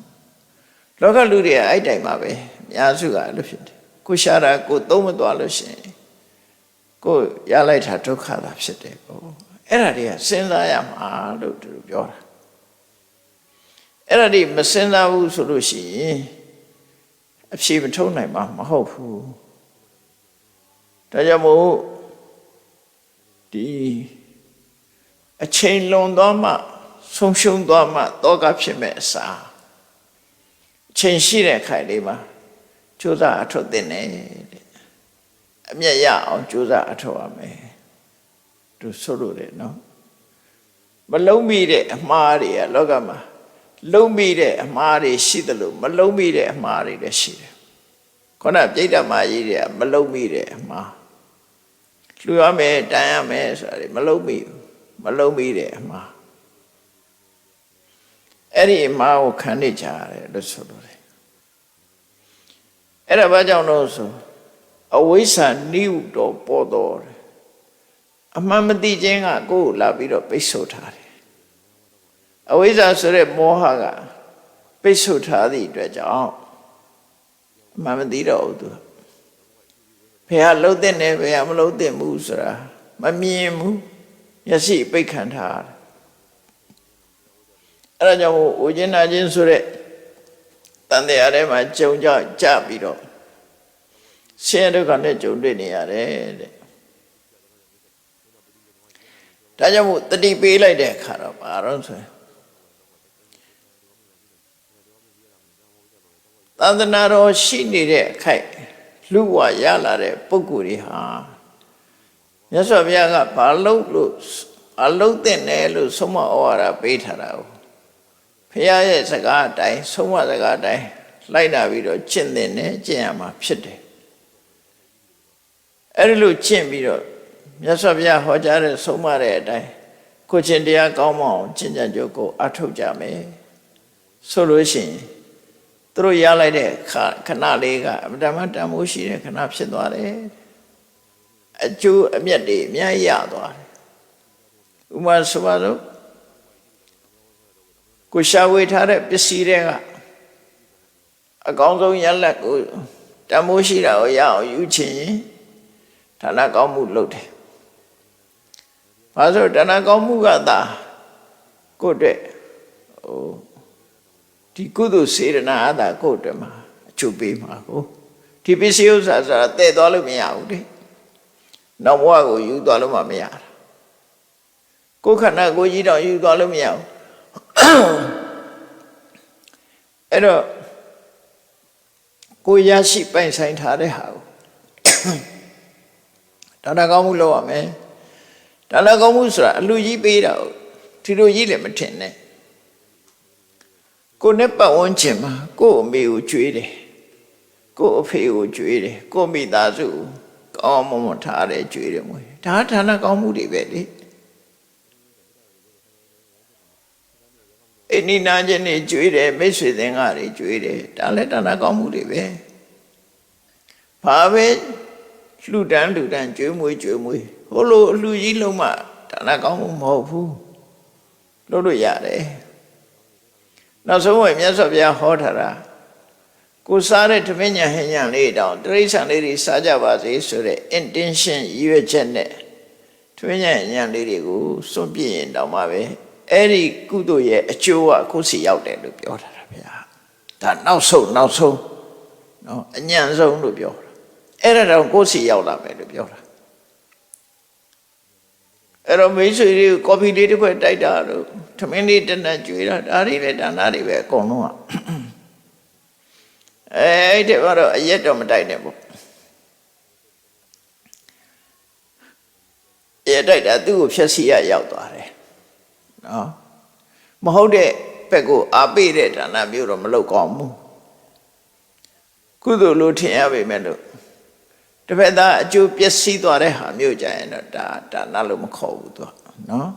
လောကလူတွေအဲ့တိုင်မှာပဲအများစုကအဲ့လိုဖြစ်တယ်ကိုရှာတာကိုသုံးမသွားလို့ရှိရင်ကိုရလိုက်တာဒုက္ခသာဖြစ်တယ်ပေါ့အဲ့ဒါတွေကစဉ်းစားရမှာလို့သူတို့ပြောတာအဲ့ဒါတွေမစဉ်းစားဘူးဆိုလို့ရှိရင်အဖြေမထုတ်နိုင်မှာမဟုတ်ဘူးဒါကြောင့်မို့ဒီအချိန်လွန်သွားမှဆုံးရှုံးသွားမှတောကဖြစ်မဲ့အစားအချိန်ရှိတဲ့ခိုင်လေးမှာကြိုးစားအထောက်တင်နေတဲ့အမြတ်ရအောင်ကြိုးစားအထောက်ရမယ်သူဆိုလို့တယ်နော်မလုံးမိတဲ့အမှားတွေကလောကမှာလုံးမိတဲ့အမှားတွေရှိသလိုမလုံးမိတဲ့အမှားတွေလည်းရှိတယ်ခုနပြိတ္တမကြီးတွေကမလုံးမိတဲ့အမှားလှူရမယ်တန်ရမယ်ဆိုတာတွေမလုံးမိဘူးမလုံးမိတဲ့အမှားအဲ့ဒီအမှားကိုခံနေကြရတယ်လို့ဆိုလို့တယ်အဲ့ဒါဘာကြောင့်လို့ဆိုအဝိဇ္ဇာနိဟုတော်ပေါ်တော်တယ်အမှန်မသိခြင်းကကိုယ်ကိုလာပြီးတော့ပိတ်ဆို့ထားတယ်အဝိဇ္ဇာဆိုတဲ့မောဟကပိတ်ဆို့ထားသည့်အတွက်ကြောင့်အမှန်မသိတော့ဘူးသူဘယ်ဟာလှုပ်တဲ့နဲ့ဘယ်ဟာမလှုပ်တဲ့ဘူးဆိုတာမမြင်ဘူးမျက်စိပိတ်ခံထားတယ်အဲ့ဒါကြောင့်ဝိညာဉ်နာခြင်းဆိုတဲ့တန်တရားထဲမှာကြုံကြပြီးတော့ဆင်းရဲဒုက္ခနဲ့ကြုံတွေ့နေရတယ်တဲ့ဒါကြောင့်မို့တတိပေးလိုက်တဲ့အခါတော့ဘာလို့ဆိုရင်သန္တနာတော်ရှိနေတဲ့အခိုက်လူဝရလာတဲ့ပုဂ္ဂိုလ်တွေဟာမြတ်စွာဘုရားကဘာလို့လို့အလုံးတဲ့နယ်လို့ဆုံးမဩဝါဒပေးထားတာကိုဘုရားရဲ့စကားအတိုင်းဆုံးမစကားအတိုင်းလိုက်နာပြီးတော့ကျင့်တဲ့နဲ့ကျင့်ရမှာဖြစ်တယ်အဲ့ဒီလိုကျင့်ပြီးတော့မြတ်စွာဘုရားဟောကြားတဲ့ဆုံးမတဲ့အတိုင်းကိုချင်းတရားကောင်းမအောင်ကျင့်ကြံကြိုးကိုအထောက်ကြမယ်ဆိုလို့ရှိရင်သူတို့ရလိုက်တဲ့ခဏလေးကအမှန်တမ်းတန်ဖိုးရှိတဲ့ခဏဖြစ်သွားတယ်အကျိုးအမြတ်တွေအများကြီးရသွားတယ်ဥပမာဆိုပါတော့ကိုရှာဝေထားတဲ့ပစ္စည်းတွေကအကောင်းဆုံးရလက်ကိုတန်ဖိုးရှိတာကိုရအောင်ယူချင်ရင်ဌာနကောင်းမှုလုပ်တယ်။ဘာလို့ဌာနကောင်းမှုကသာကိုယ့်အတွက်ဒီကုသိုလ်စေတနာအသာကိုယ့်အတွက်မှာအကျိုးပေးမှာကိုဒီပစ္စည်းဥစ္စာဆိုတာတည့်သွားလို့မရဘူးလေ။နောက်ဘဝကိုယူသွားလို့မှမရတာ။ကိုယ်ခန္ဓာကိုယ်ကြီးတော့ယူသွားလို့မရဘူး။အဲ့တော့ကိုရရှိပိုင်ဆိုင်ထားတဲ့ဟာကိုဒါနကောင်းမှုလုပ်ရမယ်ဒါနကောင်းမှုဆိုတာအလူကြီးပေးတာ ဒီလိုကြီးလည်းမထင်နဲ့ကိုနဲ့ပတ်ဝန်းကျင်မှာကို့အမေကိုကြွေးတယ်ကို့အဖေကိုကြွေးတယ်ကို့မိသားစုကောင်းမွန်ထားတယ်ကြွေးတယ်မွေဒါဌာနကောင်းမှုတွေပဲလေအိနိနာချင်းတွေကြွေးတယ်မိတ်ဆွေသင်္ကားတွေကြွေးတယ်ဒါလည်းဌာနကောင်းမှုတွေပဲဘာပဲလှူဒန်းကြွေးမွေးဟိုလိုအလှကြီးလုံးမှဌာနကောင်းမှုမဟုတ်ဘူးလုပ်လို့ရတယ်နောက်ဆုံးဝင်မြတ်စွာဘုရားဟောထားတာကိုစားတဲ့ဓမင်းညာဟင်းညာလေးတောင်တိရစ္ဆာန်လေးတွေစားကြပါစေဆိုတဲ့ intention ရည်ရွယ်ချက်နဲ့ဓမင်းညာဟင်းညာလေးတွေကိုစွန့်ပြစ်ရင်တောင်မှပဲအဲ့ဒီကုသိုလ်ရဲ့အကျိုးကကိုယ်စီရောက်တယ်လို့ပြောထားတာဗျာဒါနောက်ဆုံးနော်အညံ့ဆုံးလို့ပြောတာအဲ့ဒါတော့ကိုယ်စီရောက်လာမယ်လို့ပြောတာအဲ့တော့မိတ်ဆွေတွေကိုကော်ဖီလေးတစ်ခွက်တိုက်တာလို့ထမင်းလေးတနက်ကျွေးတာဒါတွေလည်းဒါနတွေပဲအကုန်လုံးကအဲ့ဒီတော့အရက်တော့မတိုက်နဲ့ပေါ့အရက်တိုက်တာသူ့ကိုဖြက်စီရရောက်သွားတယ်နော်မဟုတ်တဲ့ဘက်ကိုအားပေးတဲ့ဒါနမျိုးတော့မလုပ်ကောင်းဘူးကုသိုလ်လို့ထင်ရပေမဲ့လို့တစ်ဖက်သားအကျိုးပျက်စီးသွားတဲ့ဟာမျိုးကြရင်တော့ဒါနလို့မခေါ်ဘူးသူကနော်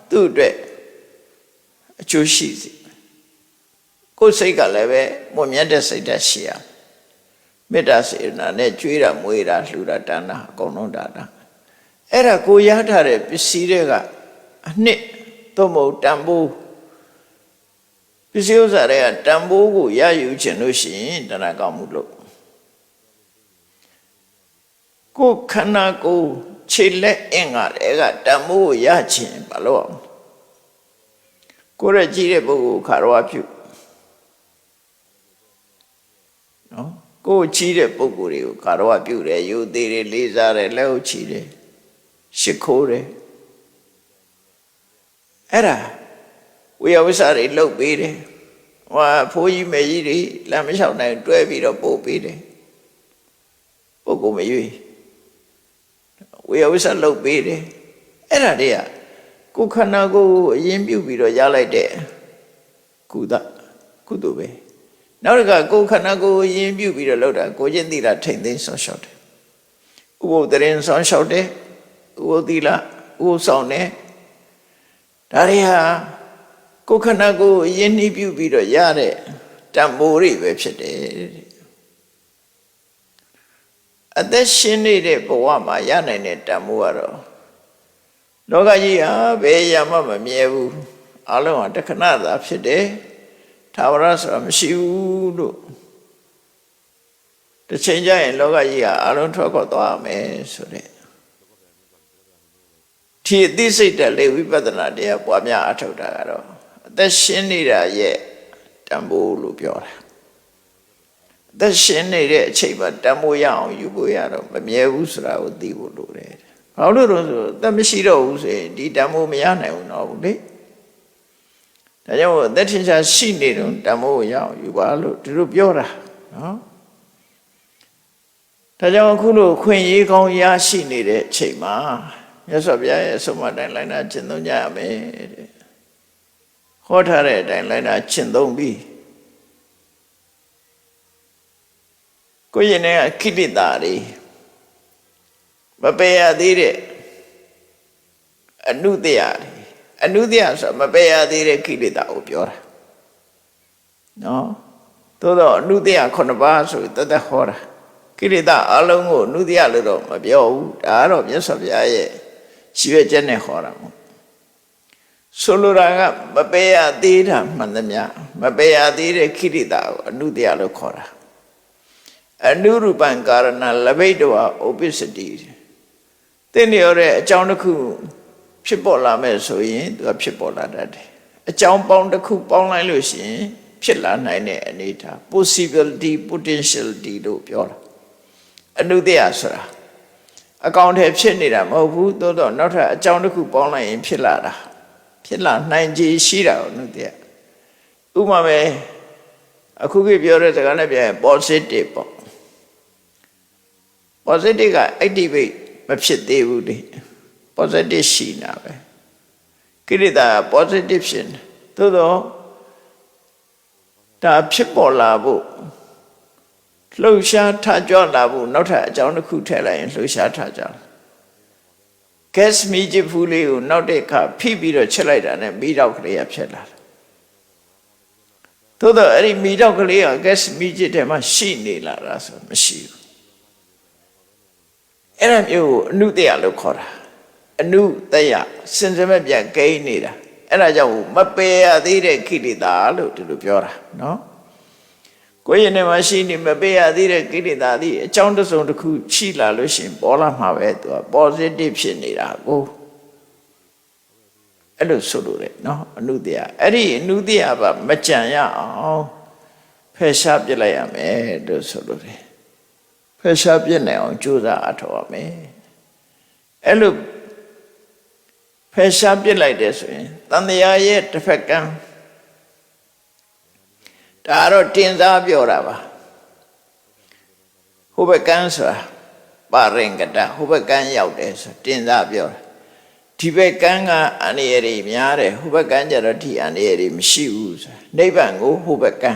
သူ့အတွက်အကျိုးရှိစီကိုယ်စိတ်ကလည်းပဲမွန်မြတ်တဲ့စိတ်ဓာတ်ရှိရမေတ္တာစေတနာနဲ့ကြွေးတာမွေးတာလှူတာဒါနအကုန်လုံးဒါနအဲ့ဒါကိုရထားတဲ့ပစ္စည်းတွေကအနှစ်သို့မဟုတ်တန်ဖိုးပစ္စည်းဥစ္စာတွေကတန်ဖိုးကိုရယူခြင်းလို့ရှိရင်ဒါနကောင်းမှုလို့ကိုခန္ဓာကိုယ်ခြေလက်အင်္ဂါတွေကတန်ဖိုးကိုရခြင်းဘာလို့အောင်ကိုယ်ရကြည့်တဲ့ပုဂ္ဂိုလ်ခါရောပြုနော်ကိုယ်ကြည့်တဲ့ပုဂ္ဂိုလ်တွေကိုခါရောပြုတယ်ယူသေးတယ်လေးစားတယ်လက်ဟုတ်ချီတယ်ရှ िख ိုးတယ်အဲ့ဒါဝိယဝိစာတွေလှုပ်ပေးတယ်ဟိုဖိုးကြီးမေကြီးတွေလမ်းမလျှောက်နိုင်တွဲပြီးတော့ပို့ပေးတယ်ပုဂ္ဂိုလ်မရွေးဝိယဝိစာလှုပ်ပေးတယ်အဲ့ဒါတွေကကိုယ်ခန္ဓာကိုယ်အရင်ပြုပြီးတော့ရလိုက်တဲ့ကုသိုလ်ပဲနောက်တစ်ခါကိုယ်ခန္ဓာကိုယ်အရင်ပြုပြီးတော့လုပ်တာကိုချင်းသီလထိမ့်သိမ်းဆောင်ရှောက်တယ်ဥပုသ်တရင်ဆောင်ရှောက်တယ်ဥပုသ်သီလဥပုသ်ဆောင်တယ်ဒါတွေဟာကိုယ်ခန္ဓာကိုယ်အရင်နှီးပြုပြီးတော့ရတဲ့တန်ဖိုးတွေပဲဖြစ်တယ်အသက်ရှင်နေတဲ့ဘဝမှာရနိုင်တဲ့တန်ဖိုးကတော့လောကကြီးဟာဘယ်ရမှမမြဲဘူးအလုံးဟာတခဏသာဖြစ်တယ်ထာဝရဆိုတာမရှိဘူးလို့တစ်ချိန်ကျရင်လောကကြီးဟာအလုံးထွက်ခွာသွားမယ်ဆိုတဲ့ဒီအသိစိတ်တက်လေဝိပဿနာတရားပွားများအထောက်တာကတော့အသက်ရှင်နေတာရဲ့တန်ဖိုးလို့ပြောတာအသက်ရှင်နေတဲ့အချိန်မှာတန်ဖိုးရအောင်ယူဖို့ရတော့မမြဲဘူးဆိုတာကိုသိဖို့လိုတယ်ဘာလို့လဲဆိုအသက်မရှိတော့ဘူးဆိုရင်ဒီတန်ဖိုးမရနိုင်ဘူးတော့ဘူးလေဒါကြောင့်အသက်ထင်ရှားရှိနေတော့တန်ဖိုးကိုရအောင်ယူပါလို့ဒီလိုပြောတာနော်ဒါကြောင့်အခုလိုခွင့်ရေးကောင်းရရှိနေတဲ့အချိန်မှာမြတ်စွာဘုရားရဲ့အဆုံးအမတိုင်းလိုက်နာကျင့်သုံးကြရမယ်တဲ့ဟောထားတဲ့အတိုင်းလိုက်နာကျင့်သုံးပြီးကိုယ့်ရဲ့ကိလေသာတွေမပယ်ရသေးတဲ့အနုတ္တယဆိုမပယ်ရသေးတဲ့ကိလေသာကိုပြောတာနော်သို့တော့အနုတ္တယ9ပါးဆိုတသက်ဟောတာကိလေသာအလုံးကိုအနုတ္တယလို့တော့မပြောဘူးဒါကတော့မြတ်စွာဘုရားရဲ့ရှိရချက်နဲ့ဟောတာမို့ဆိုလိုတာကမပယ်ရသေးတာမှန်သမျှမပယ်ရသေးတဲ့ခိရိတာကိုအနုတ္တယလို့ခေါ်တာအနုရူပံကာရဏလဘိတဝဥပ္ပစ္စတိသိနေရတဲ့အကြောင်းတစ်ခုဖြစ်ပေါ်လာမဲ့ဆိုရင်သူကဖြစ်ပေါ်လာတတ်တယ်အကြောင်းပေါင်းတစ်ခုပေါင်းလိုက်လို့ရှိရင်ဖြစ်လာနိုင်တဲ့အနေအထား possibility potentiality လို့ပြောတာအနုတ္တယဆိုတာအကောင်ထဲဖြစ်နေတာမဟုတ်ဘူးသို့တော့နောက်ထပ်အကြောင်းတစ်ခုပေါင်းလိုက်ရင်ဖြစ်လာတာဖြစ်လာနိုင်ခြေရှိတာကိုနှုတ်တဲ့ဥပမာပဲအခုပြောတဲ့စကားနဲ့ပြန် positive ပေါ့ positive က activate မဖြစ်သေးဘူးလေ positive ရှိနေတာပဲ ကိရိတာ positive ဖြစ်နေသို့တော့ဒါဖြစ်ပေါ်လာဖို့လှုပ်ရှားထကြွလာဖို့နောက်ထပ်အကြောင်းတစ်ခုထည့်လိုက်ရင်လှုပ်ရှားထကြတယ် gas မီးချစ်ဖူးလေးကိုနောက်တဲ့အခါဖိပြီးတော့ချက်လိုက်တာနဲ့မီးတောက်ကလေးကဖြစ်လာတယ်သို့တော့အဲ့ဒီမီးတောက်ကလေးက gas မီးချစ်ထဲမှာရှိနေလာတာဆိုမရှိဘူးအဲ့ဒါမျိုးကိုအနုတ္တယလို့ခေါ်တာအနုတ္တယစင်စမဲ့ပြန်ကိန်းနေတာအဲ့ဒါကြောင့်မပယ်ရသေးတဲ့ကိလေသာလို့ဒီလိုပြောတာနော်ကိုယ်ရင်ထဲမှာရှိနေမပယ်ရသေးတဲ့ကိလေသာသည်အကြောင်းတစ်စုံတစ်ခုရှိလာလို့ရှိရင်ပေါ်လာမှာပဲသူက positive ဖြစ်နေတာကိုအဲ့လိုဆိုလို့လေနော်အနုတ္တယအဲ့ဒီအနုတ္တယပါမကြံရအောင်ဖယ်ရှားပြစ်လိုက်ရမယ်လို့ဆိုလို့လေဖယ်ရှားပြစ်နိုင်အောင်ကြိုးစားအထောက်ရမယ်အဲ့လိုဖယ်ရှားပြစ်လိုက်တယ်ဆိုရင်တန်တရားရဲ့တစ်ဖက်ကံဒါတော့တင်စားပြောတာပါဟိုဘက်ကံဆိုတာပါရင်ကတဟိုဘက်ကံရောက်တယ်ဆိုတင်စားပြောတာဒီဘက်ကံကအန္တရာယ်တွေများတယ်ဟိုဘက်ကံကျတော့ဒီအန္တရာယ်တွေမရှိဘူးဆိုနိဗ္ဗာန်ကိုဟိုဘက်ကံ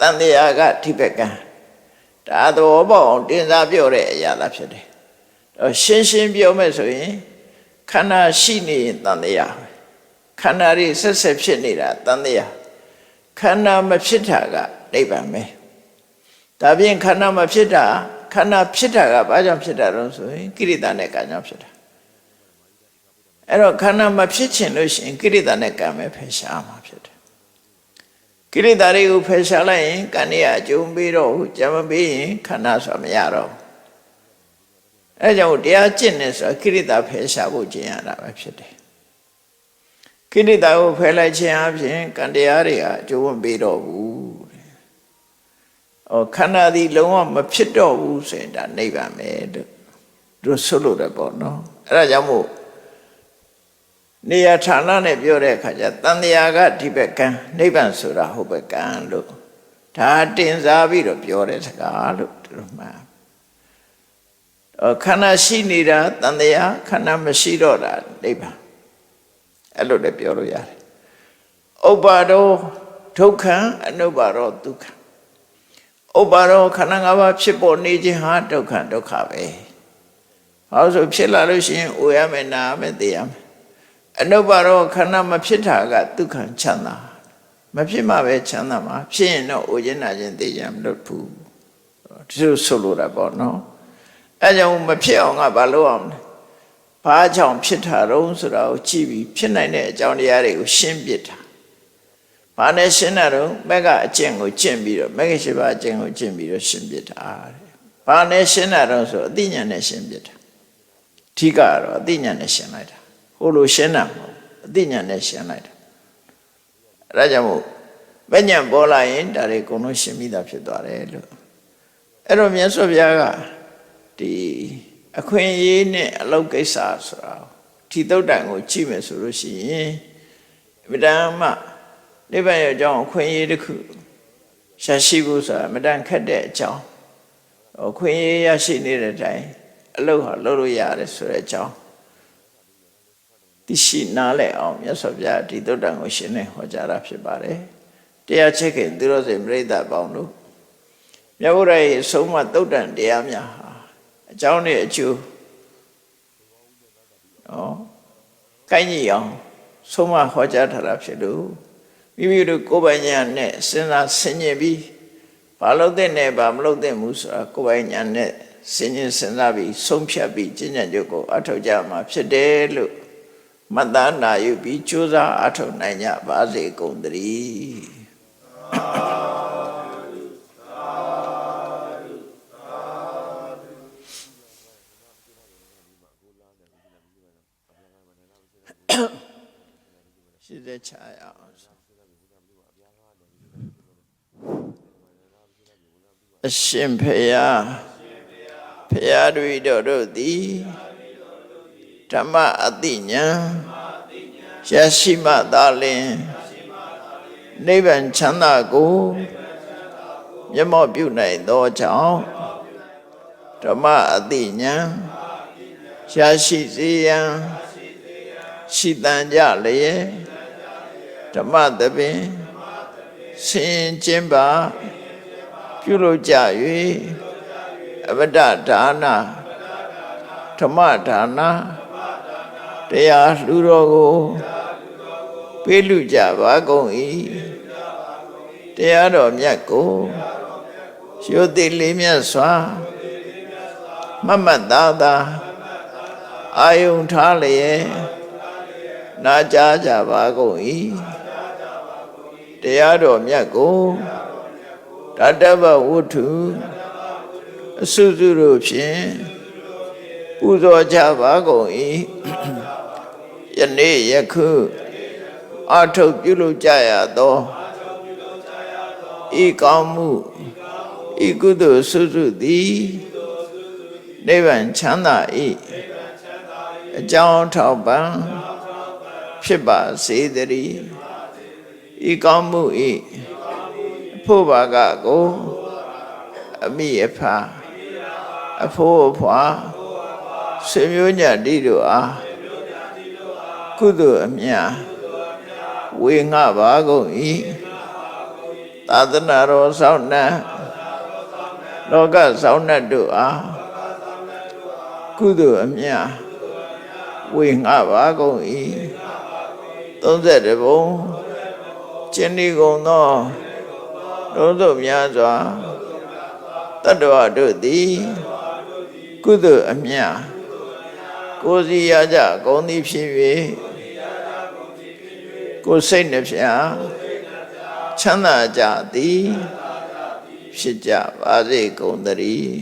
တန်တရားကဒီဘက်ကံဒါတော့ပေါ့အောင်တင်စားပြောတဲ့အရာသာဖြစ်တယ်ရှင်းရှင်းပြောမယ်ဆိုရင်ခန္ဓာရှိနေရင်တန်တရားခန္ဓာတွေဆက်ဆက်ဖြစ်နေတာတန်တရားခန္ဓာမဖြစ်တာကနိဗ္ဗာန်ပဲဒါဖြင့်ခန္ဓာမဖြစ်တာခန္ဓာဖြစ်တာကဘာကြောင့်ဖြစ်တာတော့ဆိုရင်ကိရိတာနဲ့ကံကြောင့်ဖြစ်တာအဲ့တော့ခန္ဓာမဖြစ်ချင်လို့ရှိရင်ကိရိတာနဲ့ကံပဲဖယ်ရှားမှာဖြစ်တယ်ကိရိတာတွေကိုဖယ်ရှားလိုက်ရင်ကံတွေအကျုံးပေးတော့ကြံမပေးရင်ခန္ဓာဆိုတာမရတော့အဲကြောင့်တရားကျင့်နေဆိုကိရိတာဖယ်ရှားဖို့ကျင့်ရတာပဲဖြစ်တယ်ကိရိတာကိုဖယ်လိုက်ခြင်းအပြင်ကံတရားတွေကအကျိုးမပေးတော့ဘူးခန္ဓာသည်လုံးဝမဖြစ်တော့ဘူးဆိုရင်ဒါနိဗ္ဗာန်ပဲတို့ဆိုလို့တယ်ပေါ့နော်အဲဒါကြောင့်မို့နေရာဌာနနဲ့ပြောတဲ့အခါကျတန်တရားကဒီဘက်ကံနိဗ္ဗာန်ဆိုတာဟိုဘက်ကံလို့ဒါတင်စားပြီးတော့ပြောတဲ့စကားလို့တို့မှခန္ဓာရှိနေတာတန်တရားခန္ဓာမရှိတော့တာနိဗ္ဗာန်အဲ့လိုလည်းပြောလို့ရတယ်ဥပ္ပါဒောဒုက္ခံအနုပ္ပါဒောဒုက္ခဥပ္ပါဒောခန္ဓာ၅ပါးဖြစ်ပေါ်နေခြင်းဟာဒုက္ခဒုက္ခပဲဘာလို့ဆိုဖြစ်လာလို့ရှိရင်အိုရမယ်နာရမယ်သိရမယ်အနုပ္ပါဒောခန္ဓာမဖြစ်တာကဒုက္ခချမ်းသာမဖြစ်မှပဲချမ်းသာမှာဖြစ်ရင်တော့အိုခြင်းနာခြင်းသိကြမလို့ဘူးဒီလိုဆိုလိုတာပေါ့နော်အဲကြောင့်မဖြစ်အောင်ကဘာလုပ်အောင်လဲဘာကြောင့်ဖြစ်တာတုံးဆိုတာကိုကြည့်ပြီးဖြစ်နိုင်တဲ့အကြောင်းတရားတွေကိုရှင်းပြတာဘာနဲ့ရှင်းတာတော့မက်ကအကျင့်ကိုကျင့်ပြီးတော့မက်ရှိပါအကျင့်ကိုကျင့်ပြီးတော့ရှင်းပြတာတဲ့ဘာနဲ့ရှင်းတာတော့ဆိုအသိဉာဏ်နဲ့ရှင်းပြတာအဓိကကတော့အသိဉာဏ်နဲ့ရှင်းလိုက်တာဟိုလိုရှင်းတာမဟုတ်အသိဉာဏ်နဲ့ရှင်းလိုက်တာအဲဒါကြောင့်မို့မဉဏ်ပေါ်လာရင်ဒါတွေအကုန်လုံးရှင်းပြီးသားဖြစ်သွားတယ်လို့အဲ့တော့မြတ်စွာဘုရားကဒီအခွင့်အရေးနဲ့အလုပ်ကိစ္စဆိုတာဒီသုတ်တန်ကိုကြည့်မယ်ဆိုလို့ရှိရင်အမြဲတမ်းမှနိဗ္ဗာန်ရဲ့အကြောင်းအခွင့်အရေးတစ်ခုရရှိဖို့ဆိုတာအမြဲတမ်းခက်တဲ့အကြောင်းအခွင့်အရေးရရှိနေတဲ့အတိုင်းအလုပ်ဟာလုပ်လို့ရတယ်ဆိုတဲ့အကြောင်းသိရှိနားလည်အောင်မြတ်စွာဘုရားဒီသုတ်တန်ကိုရှင်းနေဟောကြားတာဖြစ်ပါတယ်တရားချစ်ခင်သူတော်စင်ပြိဿပေါင်းတို့မြတ်ဗုဒ္ဓရဲ့ဆုံးမသုတ်တန်တရားများဟာအကြောင်းနဲ့အကျိုးကိုင်းကြီးအောင်ဆုံးမဟောကြားထားတာဖြစ်လို့မိမိတို့ကိုယ်ပိုင်ဉာဏ်နဲ့စဉ်းစားဆင်ခြင်ပြီးဘာလို့တဲ့နဲ့ဘာမလုပ်တဲ့မှုဆိုတာကိုယ်ပိုင်ဉာဏ်နဲ့စဉ်းကျင်စဉ်းစားပြီးဆုံးဖြတ်ပြီးကျင့်ကြံကြုတ်ကိုအထောက်ကြမှာဖြစ်တယ်လို့မတ္တနာယူပြီးကြိုးစားအထောက်နိုင်ကြပါစေကုန်သတည်းရှိတဲ့ချာရအောင်အရှင်ဖေယဖေယတွေတို့သည်ဓမ္မအတိညာရရှိမှသာလျှင်နိဗ္ဗာန်ချမ်းသာကိုမျက်မှောက်ပြုနိုင်သောကြောင့်ဓမ္မအတိညာရရှိစေရန် ရှိတန်ကြလျက်ဓမ္မသဘင်ဆင်ကျင်းပါပြုလုပ်ကြ၍အပဒဒါနဓမ္မဒါနတရားလှူတော်ကိုပေးလူကြပါကုန်၏တရားတော်မြတ်ကိုရိုသေလေးမြတ်စွာမမတ်သားသာအာယုန်ထားလျက်နာကြားကြပါကုန်၏တရားတော်မြတ်ကိုတတ္တဗဝုထုအစုစုတို့ဖြင့်ပူဇော်ကြပါကုန်၏ယနေ့ယခုအထုတ်ပြုလုပ်ကြရသောဤကောင်းမှုဤကုသိုလ်စုစုသည်နိဗ္ဗာန်ချမ်းသာ၏အကြောင်းထောက်ပံ့ဖြစ်ပါစေတည်းဤကောင်းမှု၏အဖို့ဘာကကိုအမိအဖအဖို့အဖွာဆွေမျိုးညတိတို့အားကုသိုလ်အမြတ်ဝေငှပါကုန်၏သာသနာတော်ဆောင်နှင့်လောကဆောင်နှင့်တို့အားကုသိုလ်အမြတ်ဝေငှပါကုန်၏31ဘုံကျင့်ဒီကုန်သောတို့တို့များစွာတတ္တဝတို့သည်ကုသိုလ်အမြတ်ကိုယ်စီရကြကုန်သည်ဖြစ်၍ကိုယ်စိတ်နှဖျားချမ်းသာကြသည်ဖြစ်ကြပါစေကုန်သတည်း